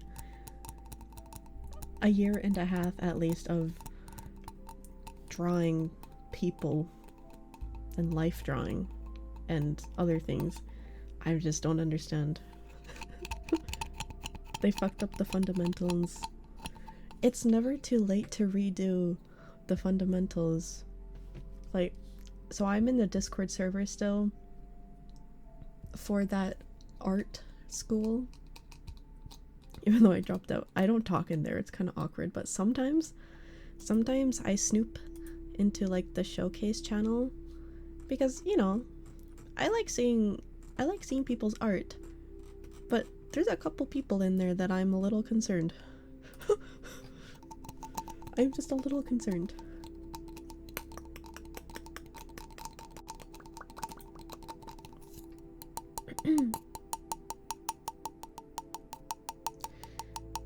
a year and a half at least of drawing people and life drawing and other things? I just don't understand. They fucked up the fundamentals. It's never too late to redo the fundamentals. Like, so I'm in the Discord server still for that art school. Even though I dropped out, I don't talk in there. It's kind of awkward, but sometimes I snoop into like the showcase channel because, you know, I like seeing people's art, but there's a couple people in there that I'm a little concerned. I'm just a little concerned.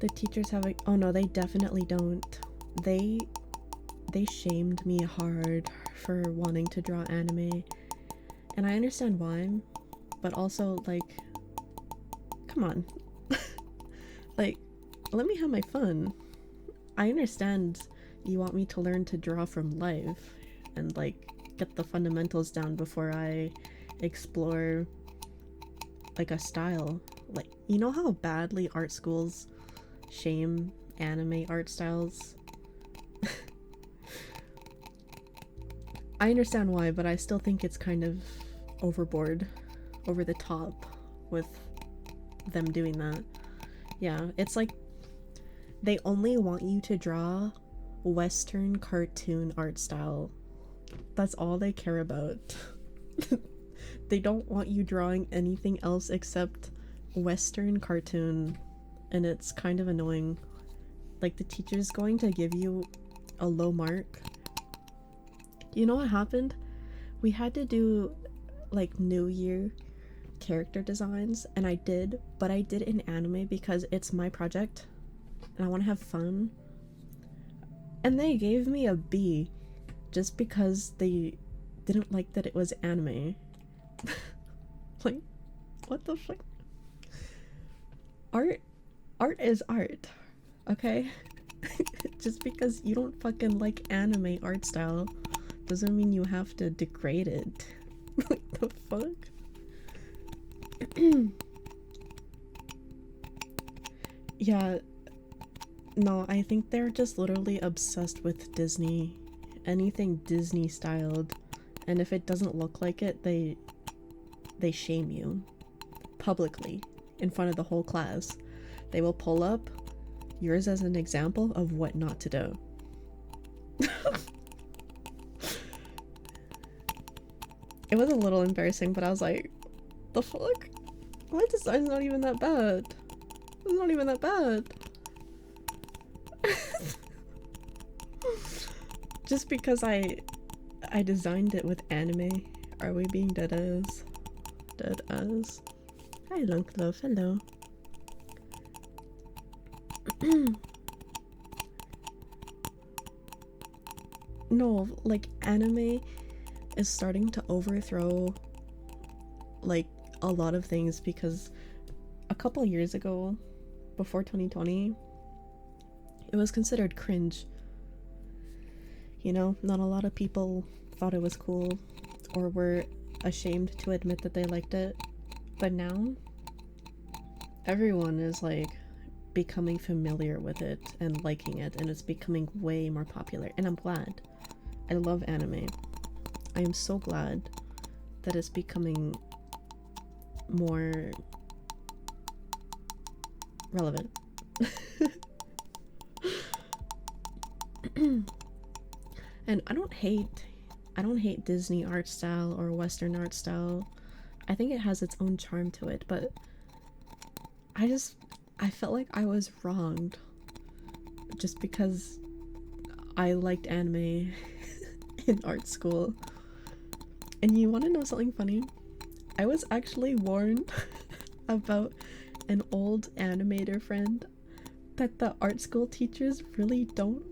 The teachers have a— oh no, they definitely don't. They shamed me hard for wanting to draw anime, and I understand why, but also like, come on. Like, let me have my fun. I understand you want me to learn to draw from life and like get the fundamentals down before I explore like a style. Like, you know how badly art schools shame anime art styles? I understand why, but I still think it's kind of overboard, over the top with them doing that. Yeah, it's like they only want you to draw Western cartoon art style. That's all they care about. They don't want you drawing anything else except Western cartoon and it's kind of annoying. Like, the teacher's going to give you a low mark. You know what happened? We had to do like New Year character designs, and I did, but I did in anime because it's my project and I want to have fun. And they gave me a B just because they didn't like that it was anime. Like, what the fuck? Art is art, okay? Just because you don't fucking like anime art style doesn't mean you have to degrade it. What the fuck? Yeah, no, I think they're just literally obsessed with Disney. Anything Disney styled. And if it doesn't look like it, they shame you. Publicly. In front of the whole class. They will pull up yours as an example of what not to do. It was a little embarrassing, but I was like, the fuck? My design's not even that bad. It's not even that bad. Just because I designed it with anime, are we being dead as? Dead as? Hi, Lunk Love, hello. No, like, anime is starting to overthrow like a lot of things, because a couple years ago, before 2020, it was considered cringe. You know, not a lot of people thought it was cool or were ashamed to admit that they liked it. But now, everyone is like becoming familiar with it and liking it, and it's becoming way more popular. And I'm glad. I love anime. I am so glad that it's becoming more relevant. And I don't hate Disney art style or Western art style. I think it has its own charm to it, but I felt like I was wronged just because I liked anime in art school. And you want to know something funny? I was actually warned about an old animator friend that the art school teachers really don't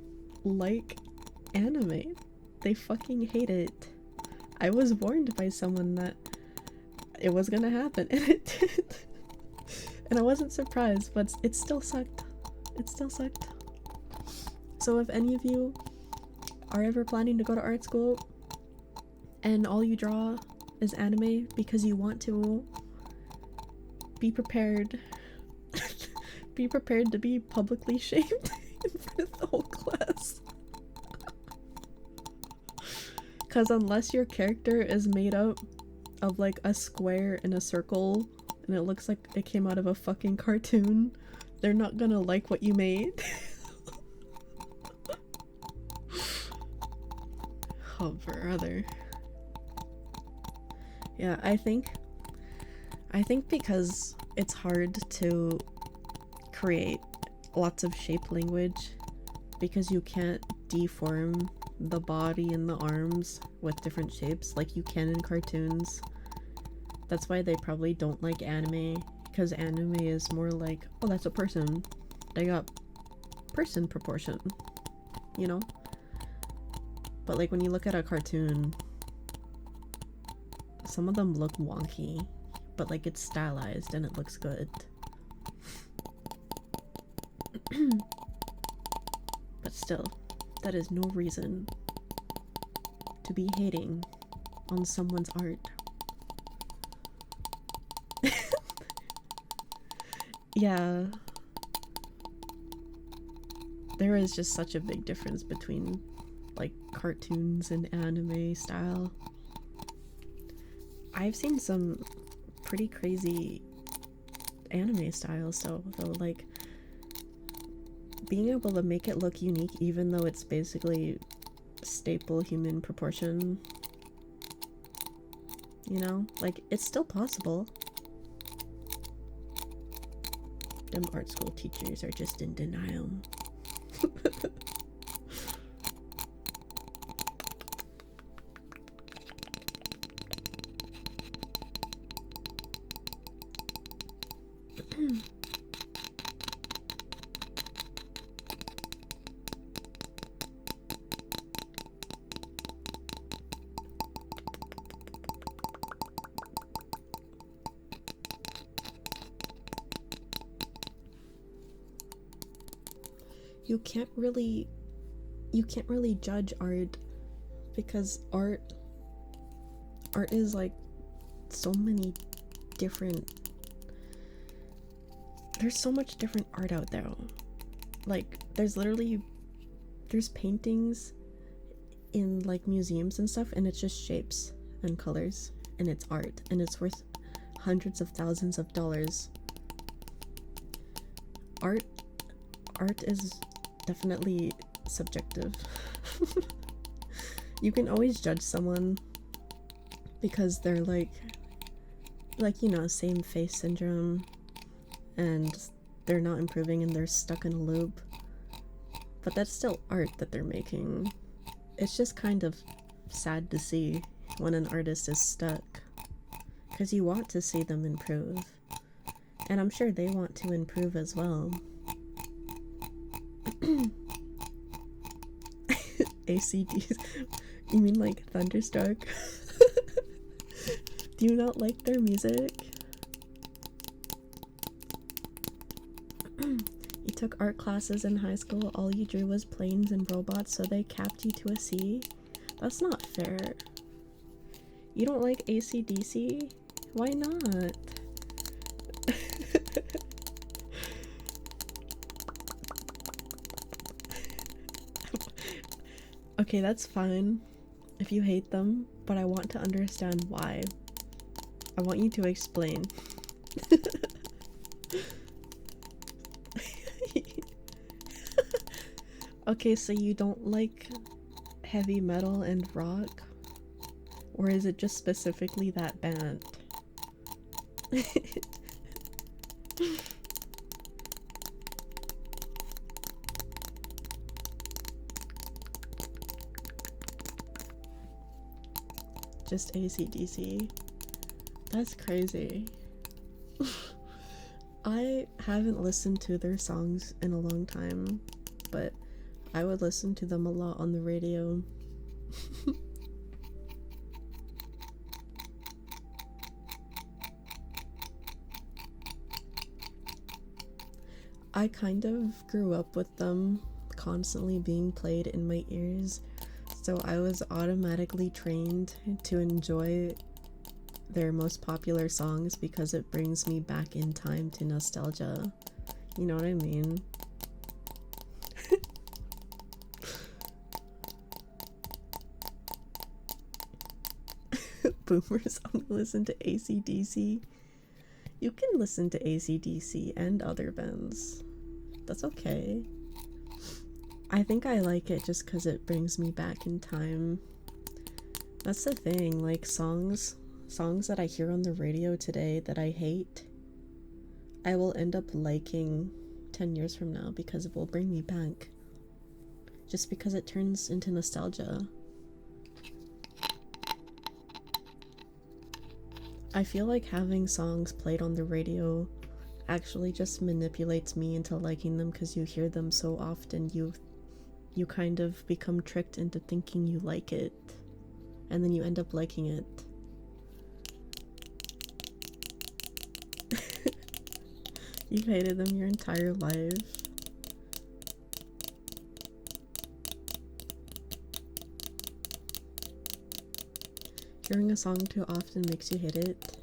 like anime. They fucking hate it. I was warned by someone that it was gonna happen, and it did. And I wasn't surprised, but it still sucked. It still sucked. So if any of you are ever planning to go to art school and all you draw is anime because you want to, be prepared. Be prepared to be publicly shamed in front of the whole class. Because unless your character is made up of like a square and a circle and it looks like it came out of a fucking cartoon, they're not gonna like what you made. Oh, brother. Yeah, I think because it's hard to create lots of shape language, because you can't deform the body and the arms with different shapes like you can in cartoons. That's why they probably don't like anime, because anime is more like, oh, that's a person. They got person proportion, you know? But like when you look at a cartoon, some of them look wonky, but like it's stylized and it looks good. But still, that is no reason to be hating on someone's art. Yeah. There is just such a big difference between like cartoons and anime style. I've seen some pretty crazy anime styles though, like being able to make it look unique even though it's basically staple human proportion, you know, like it's still possible. them art school teachers are just in denial. You can't really judge art, because art is like so many different, there's so much different art out there. Like there's paintings in like museums and stuff, and it's just shapes and colors, and it's art, and it's worth hundreds of thousands of dollars. Art is definitely subjective. You can always judge someone because they're like same face syndrome, and they're not improving and they're stuck in a loop. But that's still art that they're making. It's just kind of sad to see when an artist is stuck, because you want to see them improve, and I'm sure they want to improve as well. ACDs. You mean like Thunderstruck? Do you not like their music? You took art classes in high school, all you drew was planes and robots, so they capped you to a C? That's not fair. You don't like AC/DC? Why not? Okay, that's fine if you hate them, but I want to understand why. I want you to explain. Okay, so you don't like heavy metal and rock? Or is it just specifically that band? Just AC/DC? That's crazy. I haven't listened to their songs in a long time, but I would listen to them a lot on the radio. I kind of grew up with them constantly being played in my ears, so I was automatically trained to enjoy their most popular songs because it brings me back in time to nostalgia. You know what I mean? Boomers only listen to AC/DC. You can listen to AC/DC and other bands. That's okay. I think I like it just because it brings me back in time. That's the thing, like songs that I hear on the radio today that I hate, I will end up liking 10 years from now because it will bring me back. Just because it turns into nostalgia. I feel like having songs played on the radio actually just manipulates me into liking them, because you hear them so often, you kind of become tricked into thinking you like it, and then you end up liking it. You've hated them your entire life. Hearing a song too often makes you hate it.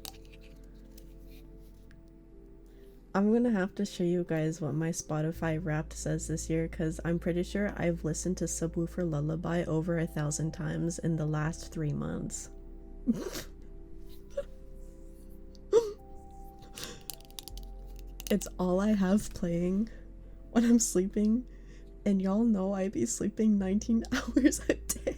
I'm gonna have to show you guys what my Spotify Wrapped says this year, because I'm pretty sure I've listened to Subwoofer Lullaby over 1,000 times in the last 3 months. It's all I have playing when I'm sleeping, and y'all know I be sleeping 19 hours a day.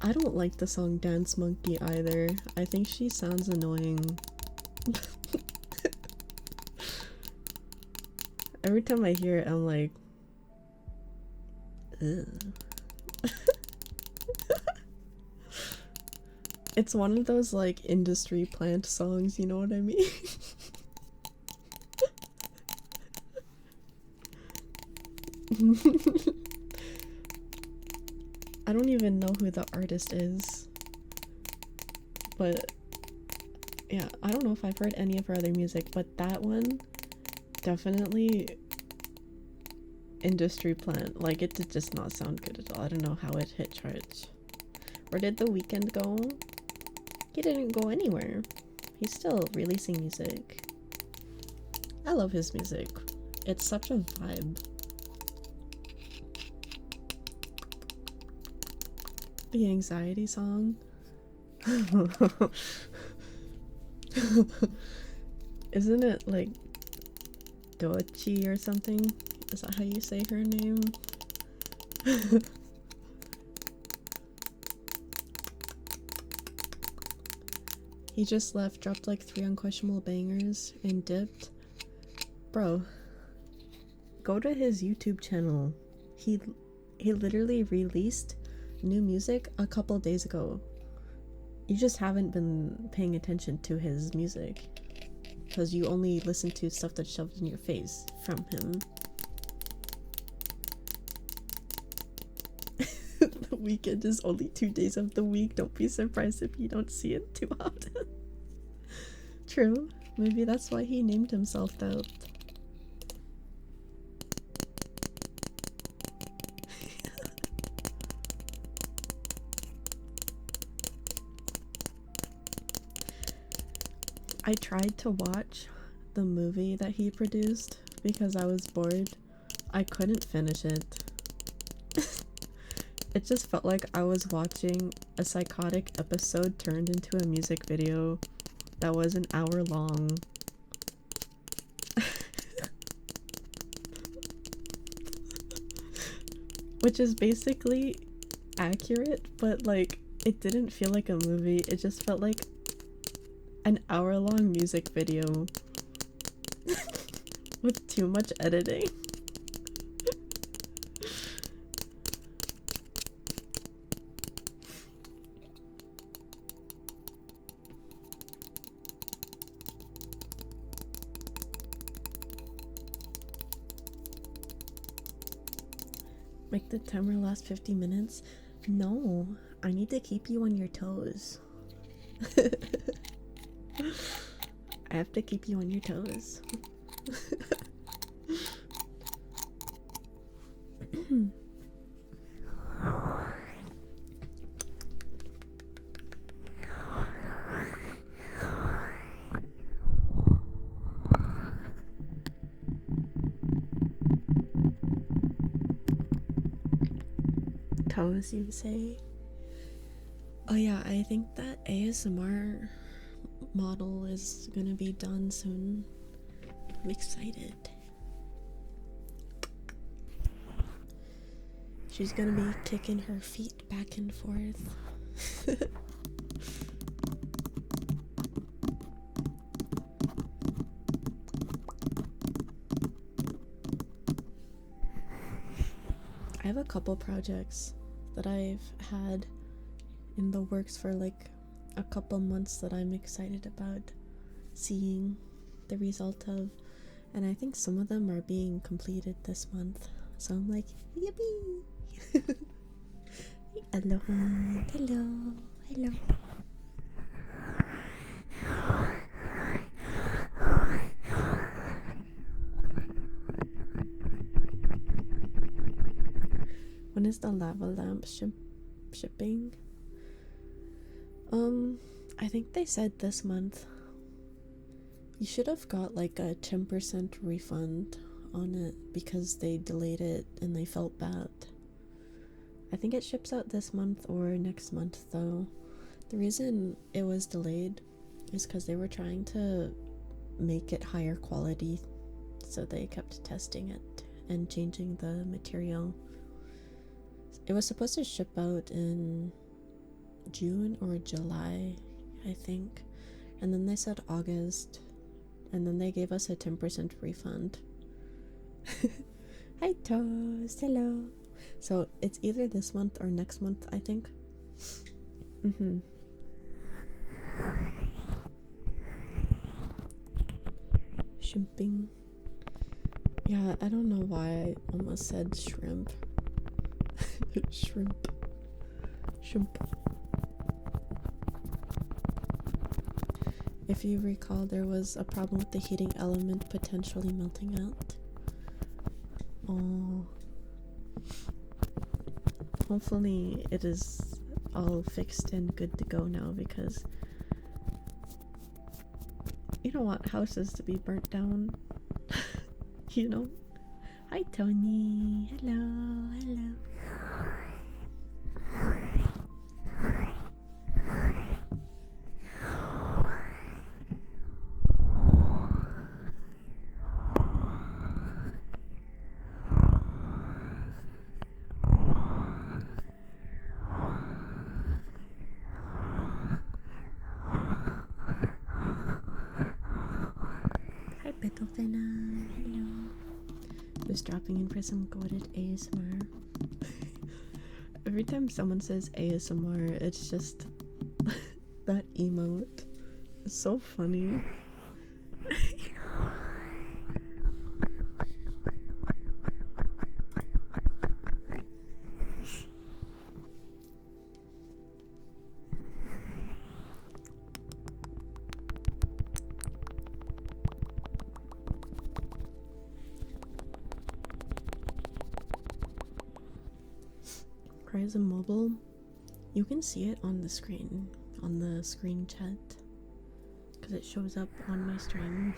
I don't like the song Dance Monkey either. I think she sounds annoying. Every time I hear it, I'm like, ugh. It's one of those like industry plant songs, you know what I mean? I don't even know who the artist is, but yeah, I don't know if I've heard any of her other music, but that one definitely industry plant. Like, it did just not sound good at all. I don't know how it hit charts. Where did The Weeknd go? He didn't go anywhere. He's still releasing music. I love his music. It's such a vibe. The anxiety song. Isn't it like Dochi or something? Is that how you say her name? He just left, dropped like 3 unquestionable bangers, and dipped. Bro, go to his YouTube channel. He literally released new music a couple days ago. You just haven't been paying attention to his music because you only listen to stuff that's shoved in your face from him. The weekend is only 2 days of the week. Don't be surprised if you don't see it too often. True. Maybe that's why he named himself that. I tried to watch the movie that he produced because I was bored. I couldn't finish it. It just felt like I was watching a psychotic episode turned into a music video that was an hour long. Which is basically accurate, but like it didn't feel like a movie. It just felt like an hour-long music video with too much editing. Make the timer last 50 minutes? No, I need to keep you on your toes. I have to keep you on your toes. Toes, you say? Oh yeah, I think that ASMR model is gonna be done soon. I'm excited. She's gonna be kicking her feet back and forth. I have a couple projects that I've had in the works for like a couple months that I'm excited about seeing the result of, and I think some of them are being completed this month, so I'm like, yippee. Hello, hello, hello. When is the lava lamp shipping? I think they said this month. You should have got like a 10% refund on it because they delayed it and they felt bad. I think it ships out this month or next month though. The reason it was delayed is because they were trying to make it higher quality, so they kept testing it and changing the material. It was supposed to ship out in June or July, I think. And then they said August. And then they gave us a 10% refund. Hi Toast, hello. So it's either this month or next month, I think. Shrimping. Yeah, I don't know why I almost said shrimp. Shrimp. If you recall, there was a problem with the heating element potentially melting out. Oh. Hopefully it is all fixed and good to go now, because you don't want houses to be burnt down. You know? Hi Tony. Hello. Hi Betofena. Hello. Just dropping in for some goated ASMR. Every time someone says ASMR, it's just that emote. It's so funny. Cryza Mobile, you can see it on the screen chat, because it shows up on my stream.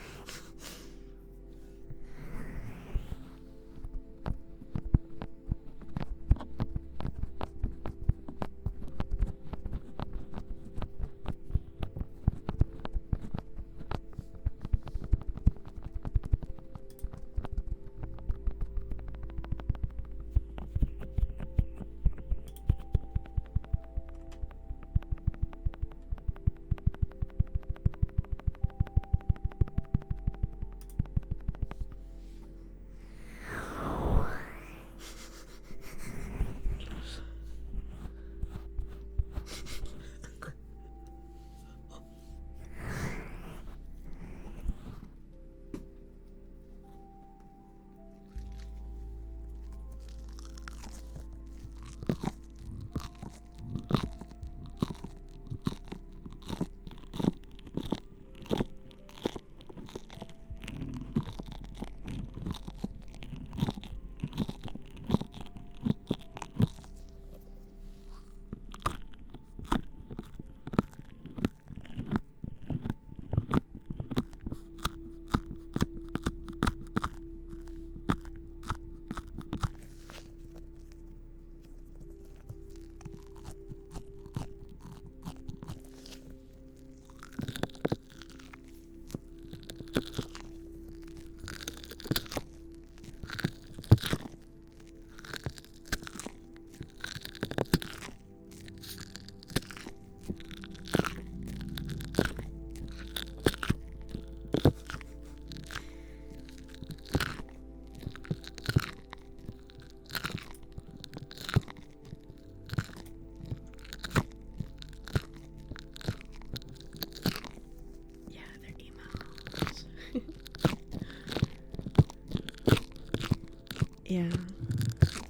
Yeah,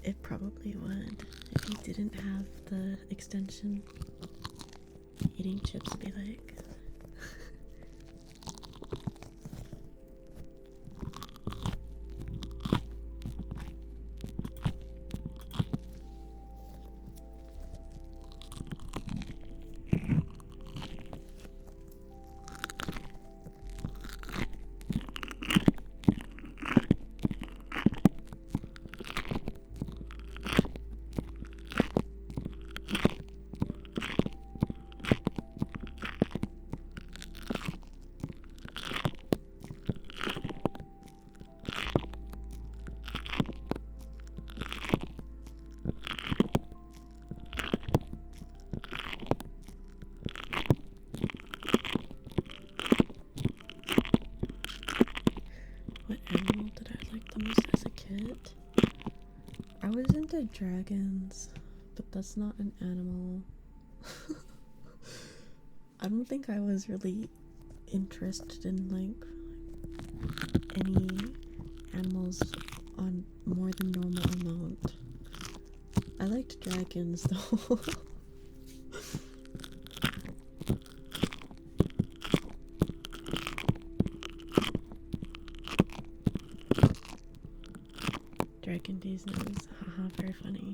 it probably would if you didn't have the extension. Eating chips be like. into dragons, but that's not an animal. I don't think I was really interested in like any animals on more than normal amount. I liked dragons though. Dragon Days knows. Haha, very funny.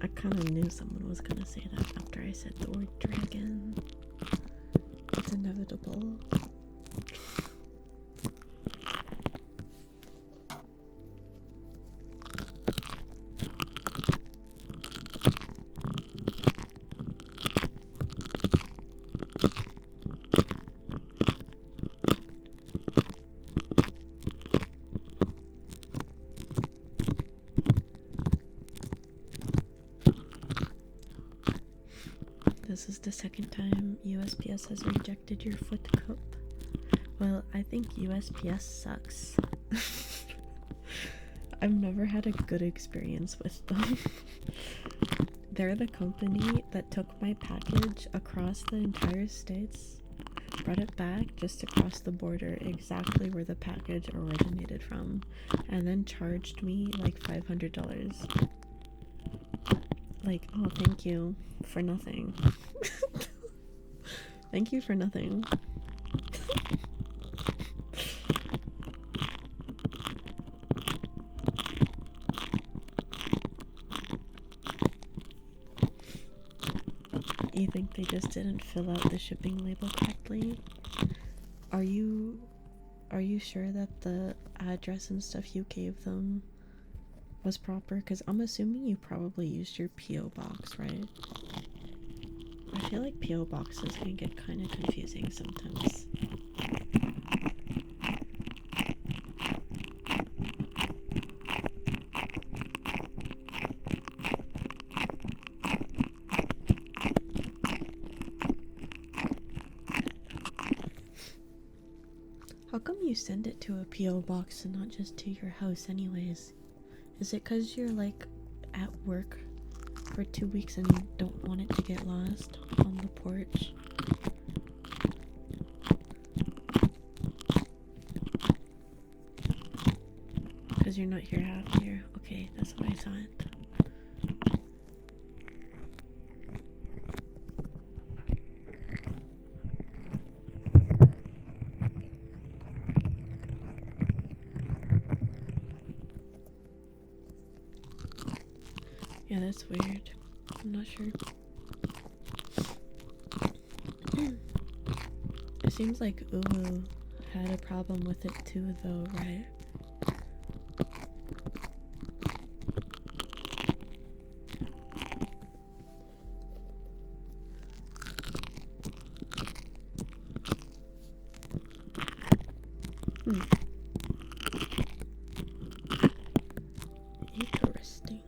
I kind of knew someone was gonna say that after I said the word dragon. It's inevitable. This is the second time USPS has rejected your foot cup. Well, I think USPS sucks. I've never had a good experience with them. They're the company that took my package across the entire states, brought it back just across the border, exactly where the package originated from, and then charged me like $500. Like, oh, thank you for nothing. Thank you for nothing. You think they just didn't fill out the shipping label correctly? Are you sure that the address and stuff you gave them was proper? Because I'm assuming you probably used your P.O. box, right? I feel like P.O. boxes can get kind of confusing sometimes. How come you send it to a P.O. box and not just to your house anyways? Is it because you're like at work for 2 weeks and you don't want it to get lost on the porch? Because you're not here half the year. Okay, that's what I thought. Yeah, that's weird. I'm not sure. It seems like Uwu had a problem with it too, though, right? Interesting.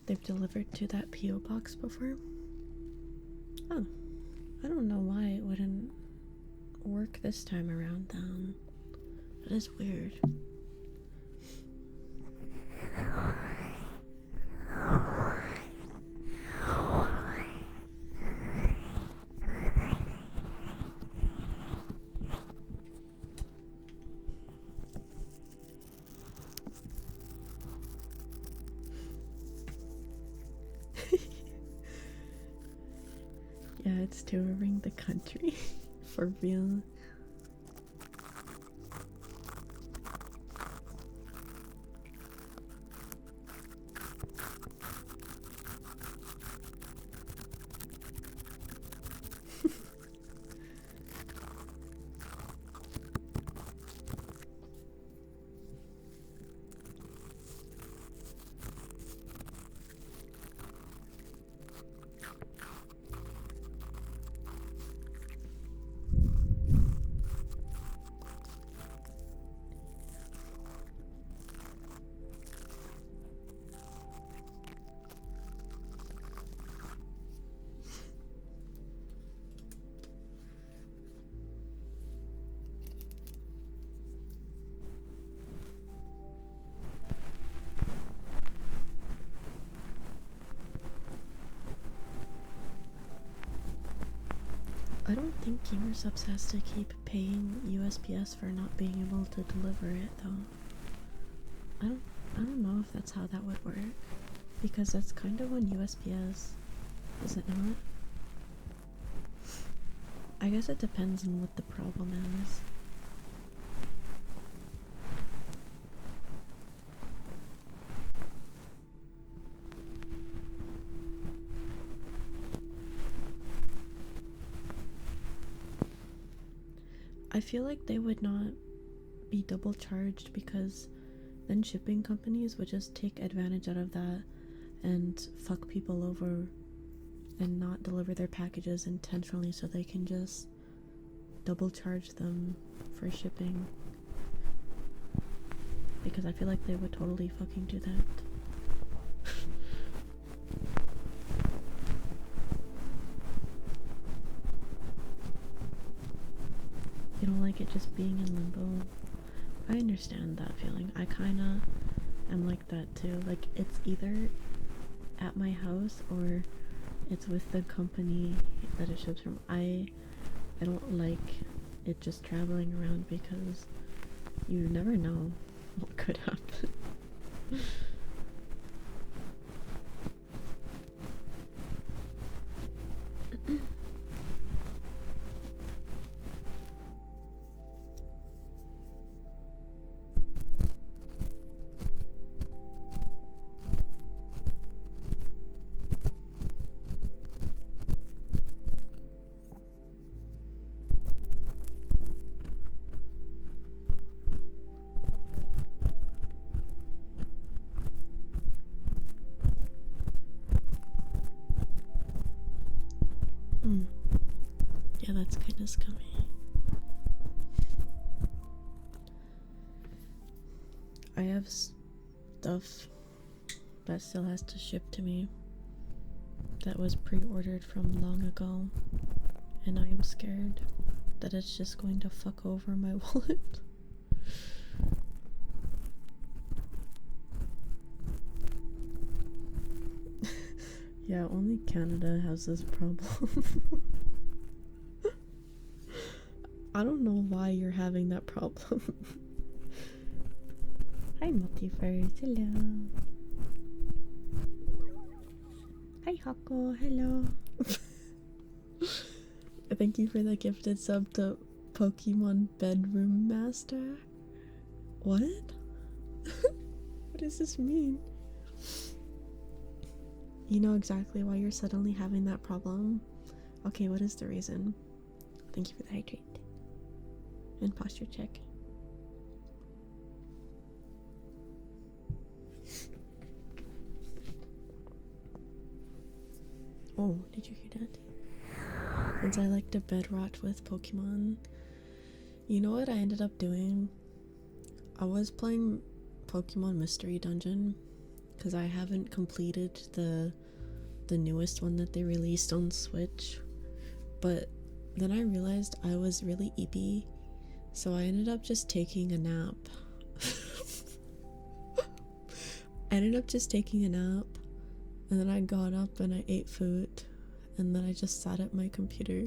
They've delivered to that P.O. box before? Oh, I don't know why it wouldn't work this time around then. That is weird. Yeah, it's touring the country. For real. I don't think Gamersubs has to keep paying USPS for not being able to deliver it though. I don't know if that's how that would work. Because that's kind of on USPS, is it not? I guess it depends on what the problem is. I feel like they would not be double charged because then shipping companies would just take advantage out of that and fuck people over and not deliver their packages intentionally so they can just double charge them for shipping. Because I feel like they would totally fucking do that. You don't like it just being in limbo? I understand that feeling. I kinda am like that too. Like, it's either at my house or it's with the company that it ships from. I don't like it just traveling around because you never know what could happen. Yeah, that's kind of scummy. I have stuff that still has to ship to me that was pre-ordered from long ago, and I am scared that it's just going to fuck over my wallet. Yeah, only Canada has this problem. I don't know why you're having that problem. Hi, Multiverse. Hello. Hi, Hako. Hello. Thank you for the gifted sub to Pokemon Bedroom Master. What? What does this mean? You know exactly why you're suddenly having that problem. Okay, what is the reason? Thank you for the hydrate. And posture check. Oh, did you hear that? Since I like to bed rot with Pokemon. You know what I ended up doing? I was playing Pokemon Mystery Dungeon because I haven't completed the newest one that they released on Switch, but then I realized I was really eepy, so I ended up just taking a nap. I ended up just taking a nap, and then I got up and I ate food, and then I just sat at my computer.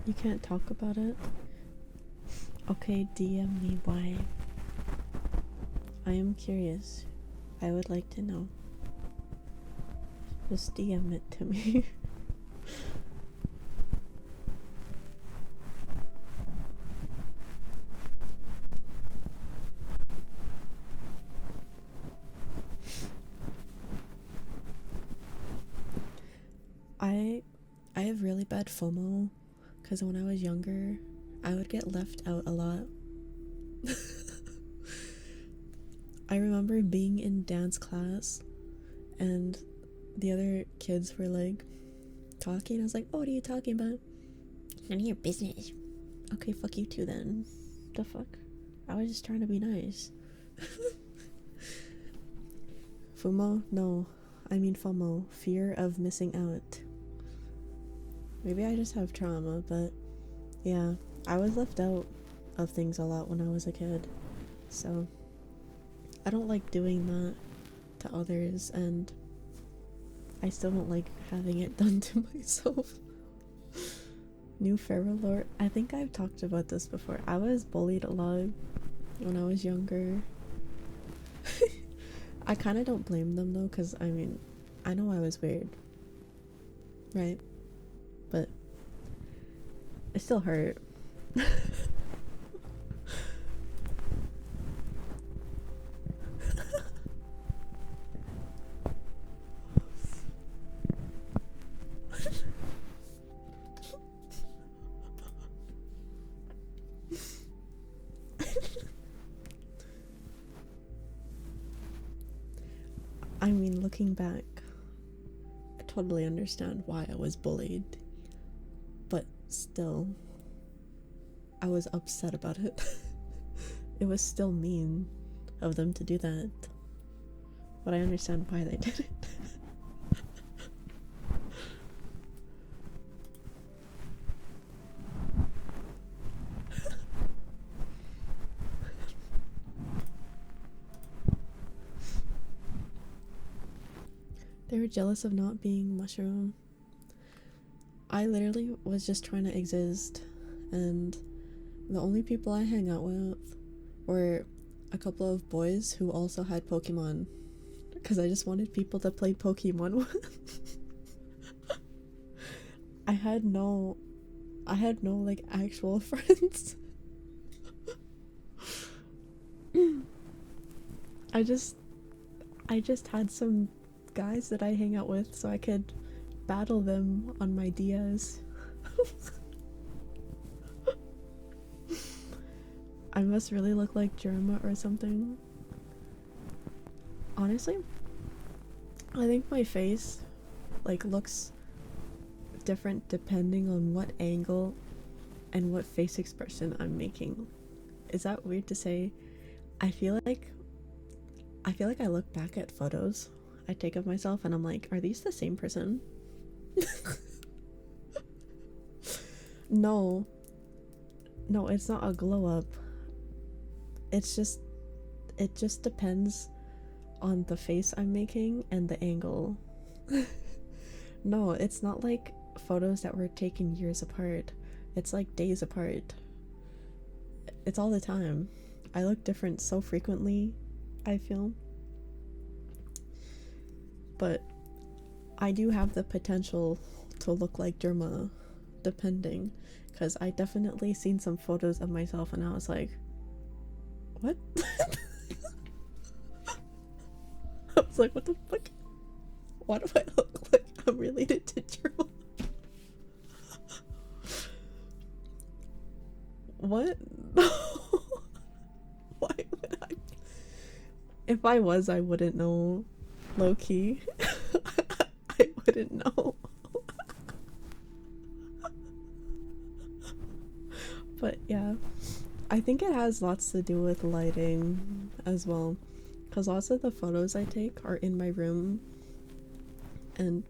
You can't talk about it? Okay, DM me why. I am curious. I would like to know. Just DM it to me. I have really bad FOMO because when I was younger, I would get left out a lot. I remember being in dance class and the other kids were like talking. I was like, oh, what are you talking about? None of your business. Okay, fuck you too then. The fuck? I was just trying to be nice. FOMO? No. I mean FOMO. Fear of missing out. Maybe I just have trauma, but yeah. I was left out of things a lot when I was a kid. So I don't like doing that. to others, and I still don't like having it done to myself. New feral lore. I think I've talked about this before. I was bullied a lot when I was younger. I kind of don't blame them though, because I mean, I know I was weird, right? But it still hurt. I mean, looking back, I totally understand why I was bullied, but still, I was upset about it. It was still mean of them to do that, but I understand why they did it. They were jealous of not being mushroom. I literally was just trying to exist, and the only people I hang out with were a couple of boys who also had Pokemon, because I just wanted people to play Pokemon with. I had no like actual friends. I just had some guys that I hang out with so I could battle them on my DS. I must really look like Jerma or something. Honestly, I think my face like looks different depending on what angle and what face expression I'm making. Is that weird to say? I feel like I look back at photos I take of myself and I'm like, are these the same person? No, it's not a glow up. It just depends on the face I'm making and the angle. No, it's not like photos that were taken years apart. It's like days apart. It's all the time. I look different so frequently, I feel. But I do have the potential to look like Derma, depending, because I definitely seen some photos of myself and I was like, what? I was like, what the fuck? Why do I look like I'm related to Derma? What? No. Why would I? If I was, I wouldn't know. Low key. I wouldn't know. But yeah, I think it has lots to do with lighting as well, because lots of the photos I take are in my room, and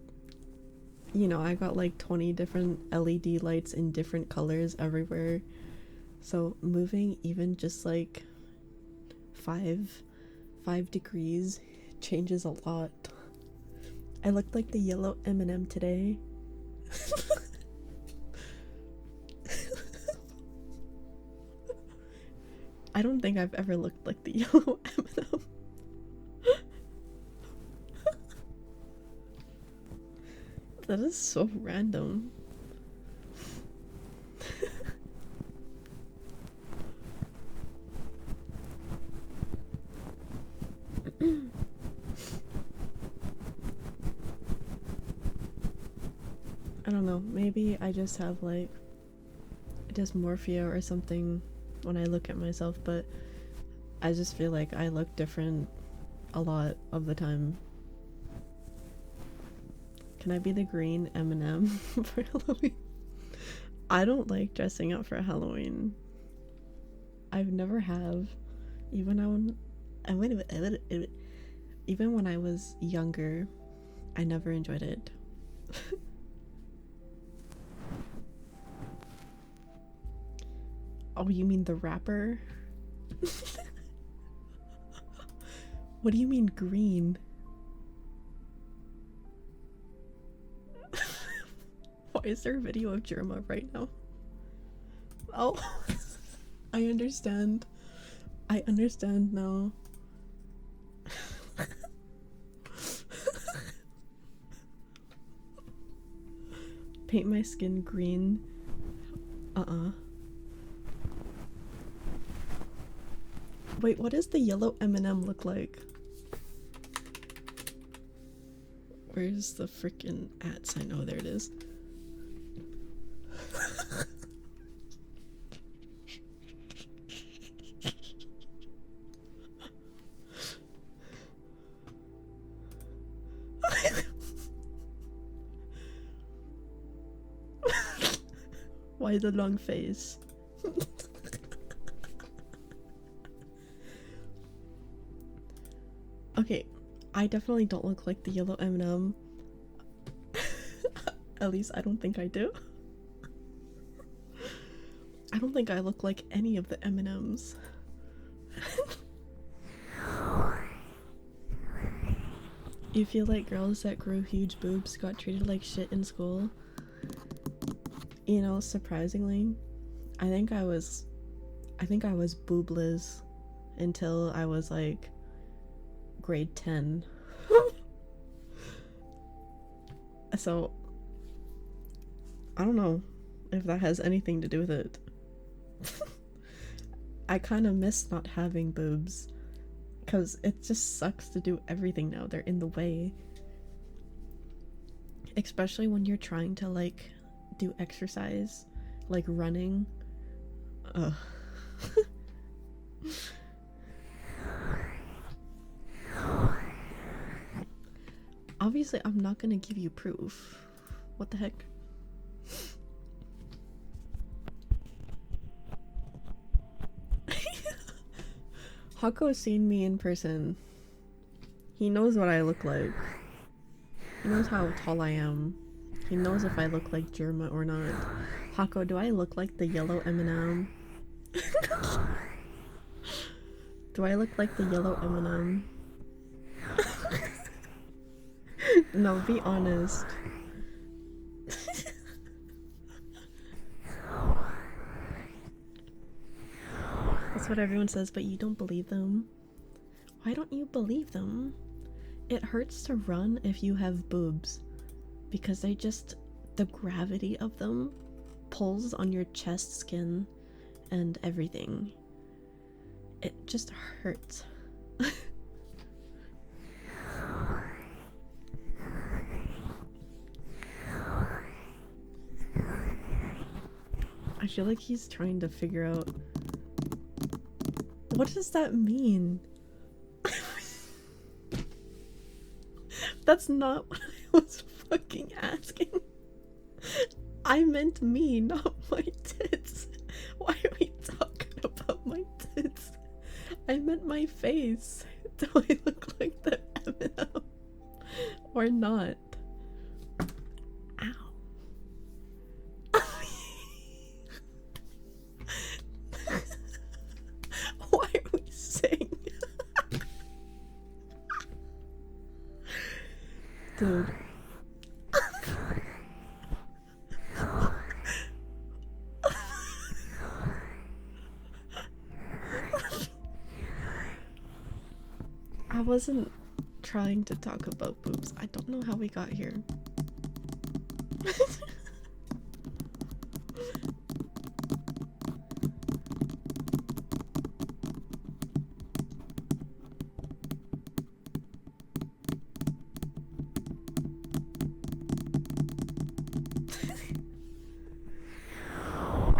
you know, I got like 20 different LED lights in different colors everywhere, so moving even just like 5 degrees changes a lot. I looked like the yellow M&M today. I don't think I've ever looked like the yellow M&M. That is so random. I don't know, maybe I just have like dysmorphia or something when I look at myself, but I just feel like I look different a lot of the time. Can I be the green M&M for Halloween? I don't like dressing up for Halloween. I've never have. Even when I was younger, I never enjoyed it. Oh, you mean the rapper? What do you mean green? Why is there a video of Jerma right now? Oh, I understand. I understand now. Paint my skin green. Wait, what does the yellow M&M look like? Where's the freaking @ sign? Oh, there it is. Why the long face? Okay, I definitely don't look like the yellow M&M. At least I don't think I do. I don't think I look like any of the M&Ms. You feel like girls that grew huge boobs got treated like shit in school? You know, surprisingly, I think I was boobless until I was like grade 10. So I don't know if that has anything to do with it. I kind of miss not having boobs because it just sucks to do everything now. They're in the way, especially when you're trying to like do exercise, like running. Ugh. Obviously, I'm not gonna give you proof. What the heck? Hako's seen me in person. He knows what I look like. He knows how tall I am. He knows if I look like Jerma or not. Hako, do I look like the yellow M&M? Do I look like the yellow M&M? No, be honest. That's what everyone says, but you don't believe them. Why don't you believe them? It hurts to run if you have boobs, because they just, the gravity of them pulls on your chest skin and everything. It just hurts. I feel like he's trying to figure out, what does that mean? That's not what I was fucking asking. I meant me, not my tits. Why are we talking about my tits? I meant my face. Do I look like the M&M or not? Ow. Why are we saying? Dude. I wasn't trying to talk about boobs. I don't know how we got here.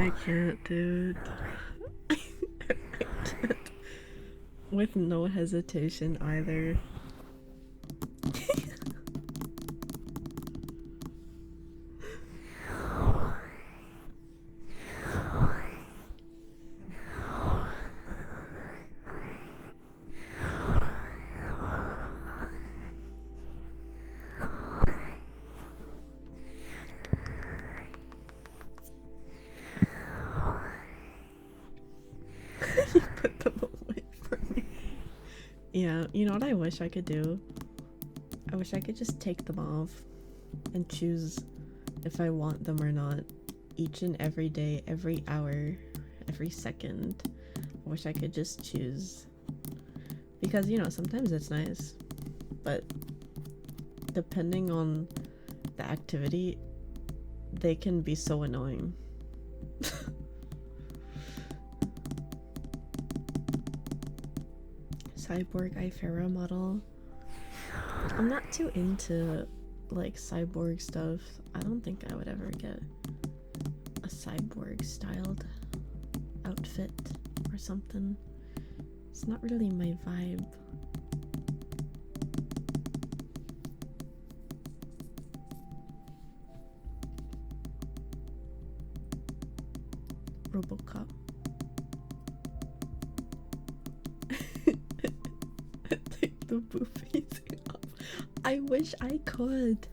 I can't, dude. I can't. With no hesitation either. You put them away from me. Yeah, you know what I wish I could do? I wish I could just take them off and choose if I want them or not, each and every day, every hour, every second. I wish I could just choose. Because, you know, sometimes it's nice, but depending on the activity, they can be so annoying. Cyborg Ifera model. I'm not too into like cyborg stuff. I don't think I would ever get a cyborg styled outfit or something. It's not really my vibe. Robocop. Take the boobies off. I wish I could.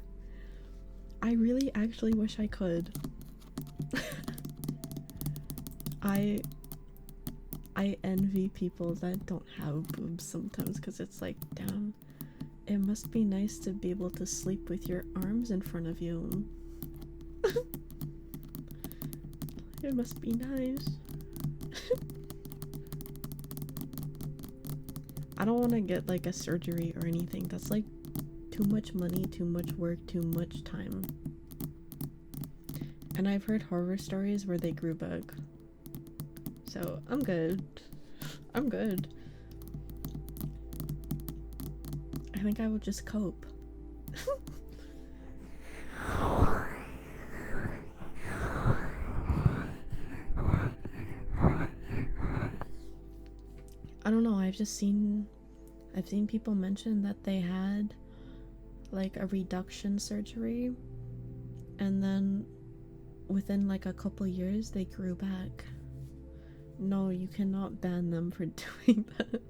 I really actually wish I could. I envy people that don't have boobs sometimes, because it's like, damn, it must be nice to be able to sleep with your arms in front of you. It must be nice. I don't want to get like a surgery or anything. That's like too much money, too much work, too much time. And I've heard horror stories where they grew back. So I'm good. I'm good. I think I will just cope. I don't know, I've seen people mention that they had like a reduction surgery, and then within like a couple years they grew back. No, you cannot ban them for doing that.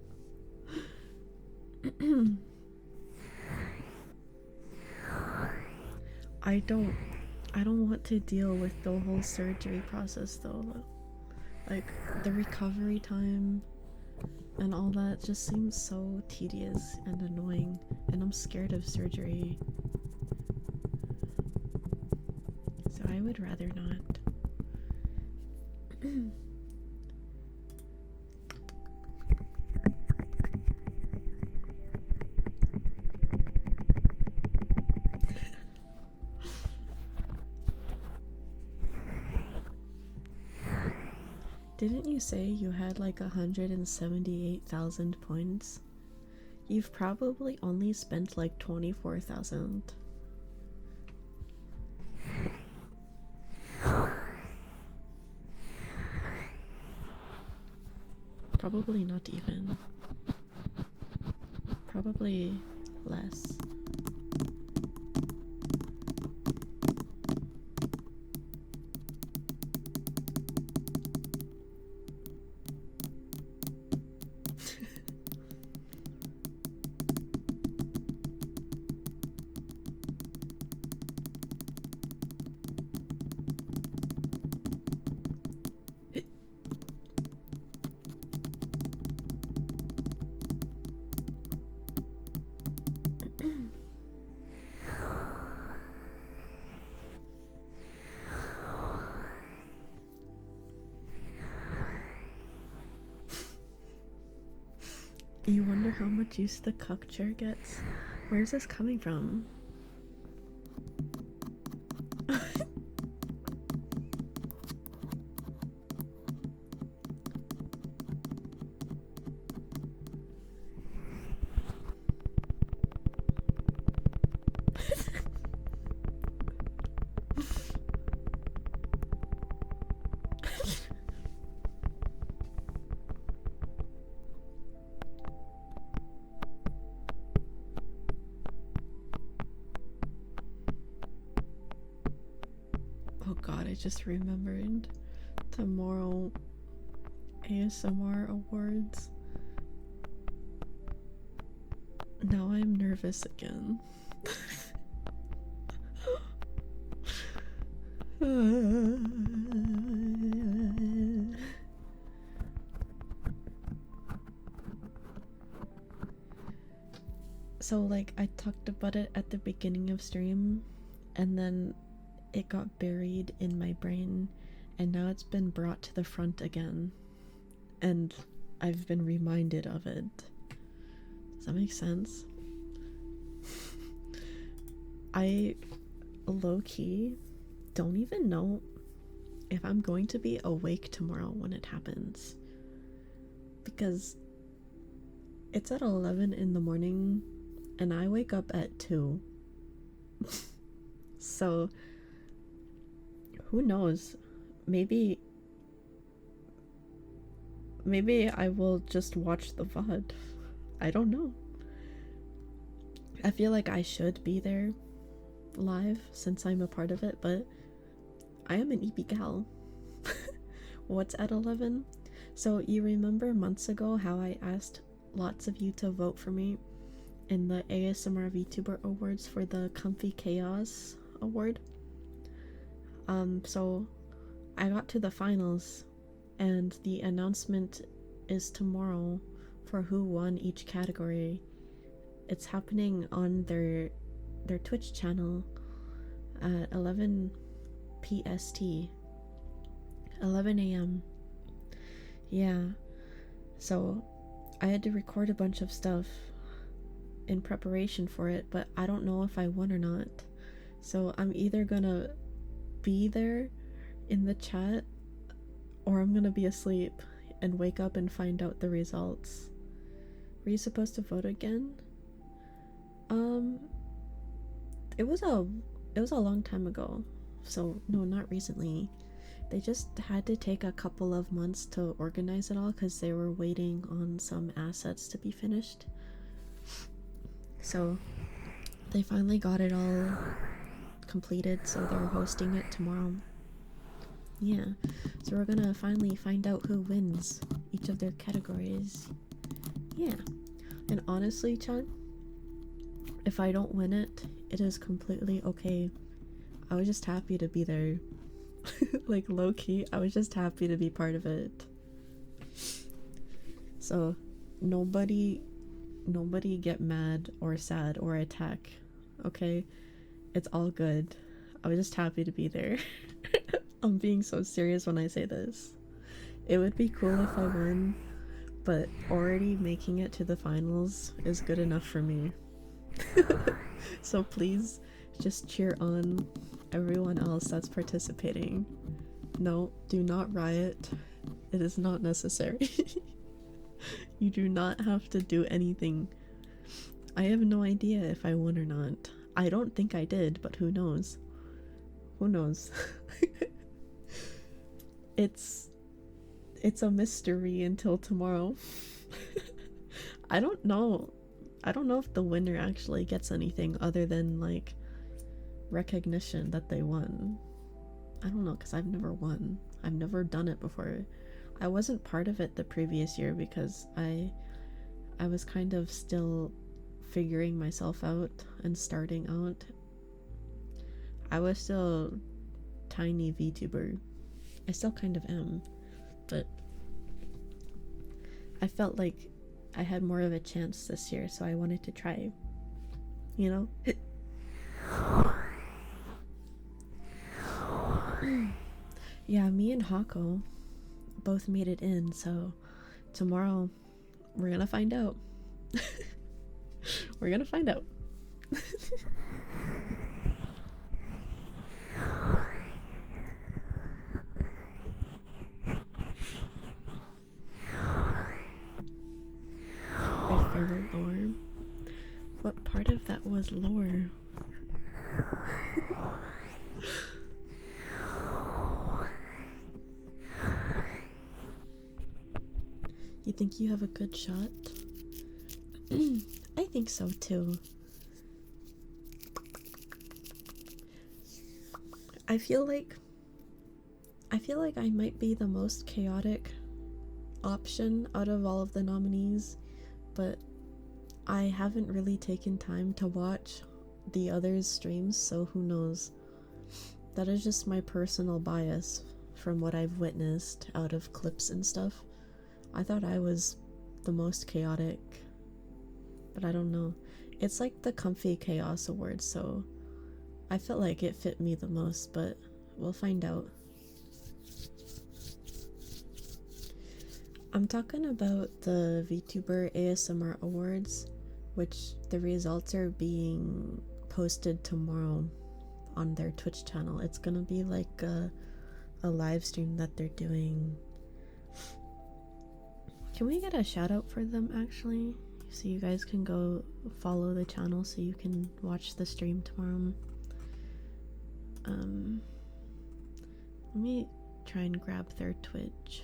I don't want to deal with the whole surgery process though. Like the recovery time and all that just seems so tedious and annoying, and I'm scared of surgery. So I would rather not. Didn't you say you had like 178,000 points? You've probably only spent like 24,000. Probably not even. Probably less. You wonder how much use the cuck chair gets? Where's this coming from? Oh god, I just remembered tomorrow ASMR awards. Now I'm nervous again. So like I talked about it at the beginning of stream, and then it got buried in my brain, and now it's been brought to the front again, and I've been reminded of it. Does that make sense? I low-key don't even know if I'm going to be awake tomorrow when it happens, because it's at 11 in the morning and I wake up at 2. So who knows, maybe I will just watch the VOD. I don't know. I feel like I should be there live since I'm a part of it, but I am an EP gal. What's at 11? So you remember months ago how I asked lots of you to vote for me in the ASMR VTuber awards for the Comfy Chaos award? So I got to the finals, and the announcement is tomorrow for who won each category. It's happening on their Twitch channel at 11 PST, 11 a.m. Yeah, so I had to record a bunch of stuff in preparation for it, but I don't know if I won or not. So I'm either gonna be there in the chat, or I'm gonna be asleep and wake up and find out the results. Were you supposed to vote again? It was a long time ago, so no, not recently. They just had to take a couple of months to organize it all because they were waiting on some assets to be finished. So they finally got it all completed, so they're hosting it tomorrow. Yeah, so we're gonna finally find out who wins each of their categories. Yeah, and honestly, chat, if I don't win it, it is completely okay. I was just happy to be there. Like, low-key, I was just happy to be part of it. So nobody get mad or sad or attack, okay? It's all good. I was just happy to be there. I'm being so serious when I say this. It would be cool if I won, but already making it to the finals is good enough for me. So please just cheer on everyone else that's participating. No, do not riot. It is not necessary. You do not have to do anything. I have no idea if I won or not. I don't think I did, but who knows? Who knows? It's a mystery until tomorrow. I don't know. I don't know if the winner actually gets anything other than like recognition that they won. I don't know, because I've never won. I've never done it before. I wasn't part of it the previous year because I was kind of still figuring myself out and starting out. I was still tiny VTuber. I still kind of am, but I felt like I had more of a chance this year, so I wanted to try, you know? Yeah, me and Hako both made it in, so tomorrow we're gonna find out. We're gonna find out. My favorite lore? What part of that was lore? You think you have a good shot? I think so too. I feel like I might be the most chaotic option out of all of the nominees, but I haven't really taken time to watch the others' streams, so who knows? That is just my personal bias from what I've witnessed out of clips and stuff. I thought I was the most chaotic, but I don't know. It's like the Comfy Chaos Awards, so I felt like it fit me the most, but we'll find out. I'm talking about the VTuber ASMR Awards, which the results are being posted tomorrow on their Twitch channel. It's gonna be like a live stream that they're doing. Can we get a shout out for them actually? So you guys can go follow the channel so you can watch the stream tomorrow. Let me try and grab their Twitch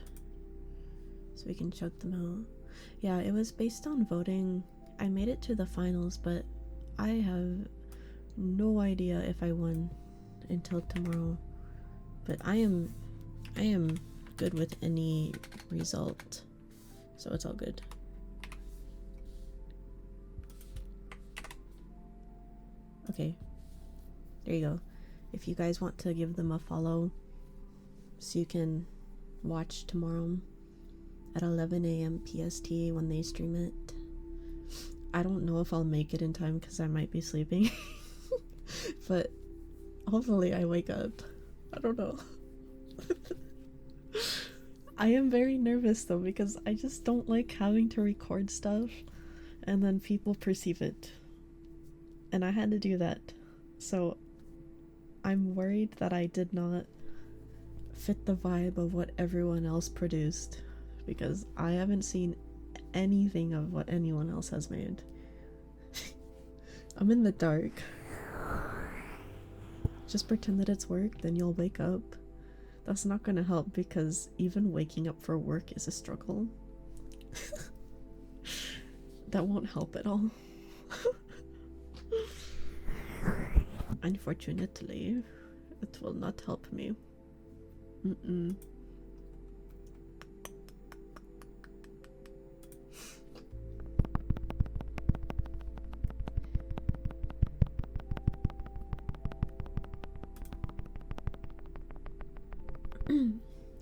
so we can shout them out. Yeah, it was based on voting. I made it to the finals, but I have no idea if I won until tomorrow. But I am good with any result, so it's all good. Okay, there you go. If you guys want to give them a follow so you can watch tomorrow at 11 a.m. PST when they stream it. I don't know if I'll make it in time because I might be sleeping. But hopefully I wake up. I don't know. I am very nervous though because I just don't like having to record stuff and then people perceive it. And I had to do that. So I'm worried that I did not fit the vibe of what everyone else produced, because I haven't seen anything of what anyone else has made. I'm in the dark. Just pretend that it's work, then you'll wake up. That's not gonna help because even waking up for work is a struggle. That won't help at all. Unfortunately, it will not help me.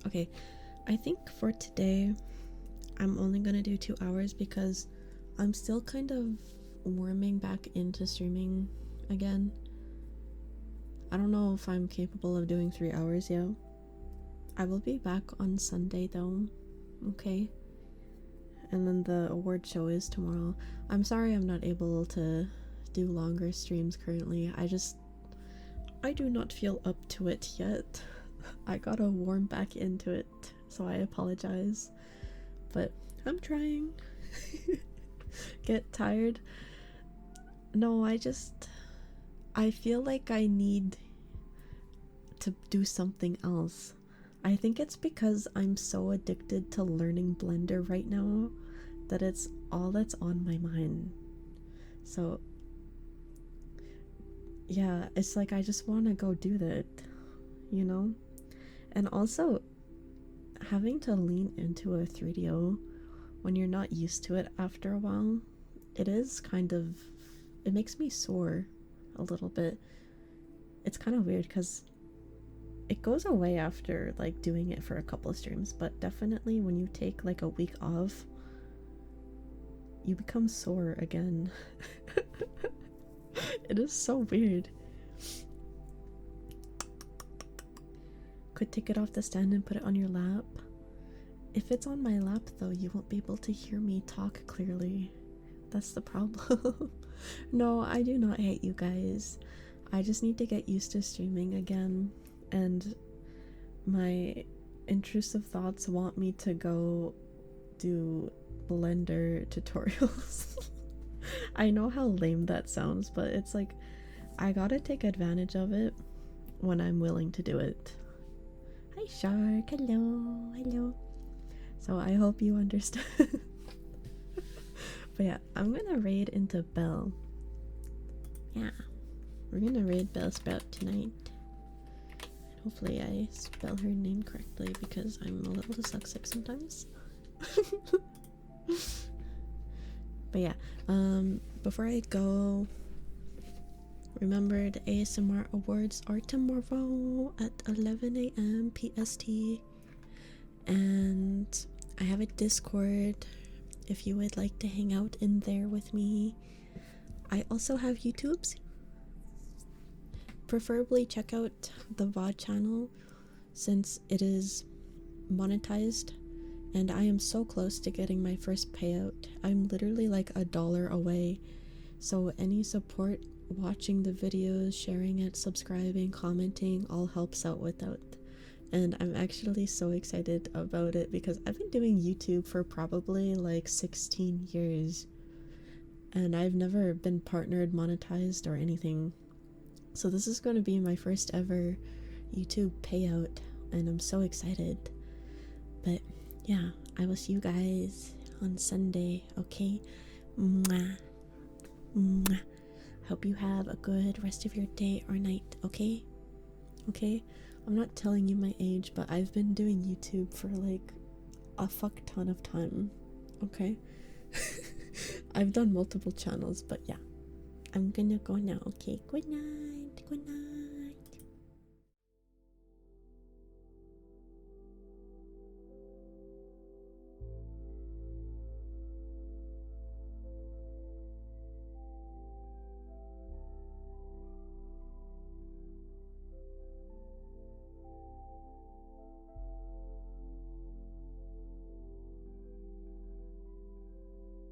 Okay, I think for today I'm only gonna do 2 hours because I'm still kind of warming back into streaming again. I don't know if I'm capable of doing 3 hours yet. I will be back on Sunday though, okay? And then the award show is tomorrow. I'm sorry I'm not able to do longer streams currently. I do not feel up to it yet. I gotta warm back into it, so I apologize. But I'm trying. Get tired? No, I feel like I need to do something else. I think it's because I'm so addicted to learning Blender right now that it's all that's on my mind. So yeah, it's like I just want to go do that, you know? And also, having to lean into a 3DO when you're not used to it after a while, it makes me sore a little bit. It's kind of weird because it goes away after like doing it for a couple of streams, but definitely when you take like a week off, you become sore again. It is so weird. Could take it off the stand and put it on your lap. If it's on my lap though, you won't be able to hear me talk clearly. That's the problem. No, I do not hate you guys. I just need to get used to streaming again, and my intrusive thoughts want me to go do Blender tutorials. I know how lame that sounds, but it's like I gotta take advantage of it when I'm willing to do it. Hi Shark, hello. So I hope you understand. But yeah, I'm gonna raid into Belle. Yeah, we're gonna raid Belle Sprout tonight. Hopefully I spell her name correctly because I'm a little dyslexic sometimes. But yeah, before I go, remember the ASMR awards are tomorrow at 11 a.m. PST. And I have a Discord if you would like to hang out in there with me. I also have YouTubes. preferably check out the VOD channel since it is monetized, and I am so close to getting my first payout. I'm literally like $1 away. So any support, watching the videos, sharing it, subscribing, commenting, all helps out with that. And I'm actually so excited about it because I've been doing YouTube for probably like 16 years. And I've never been partnered, monetized, or anything. So this is going to be my first ever YouTube payout, and I'm so excited. But yeah, I will see you guys on Sunday, okay? Mwah. Mwah. Hope you have a good rest of your day or night, okay? Okay? I'm not telling you my age, but I've been doing YouTube for like a fuck ton of time, okay? I've done multiple channels, but yeah. I'm gonna go now, okay? Good night. Good night.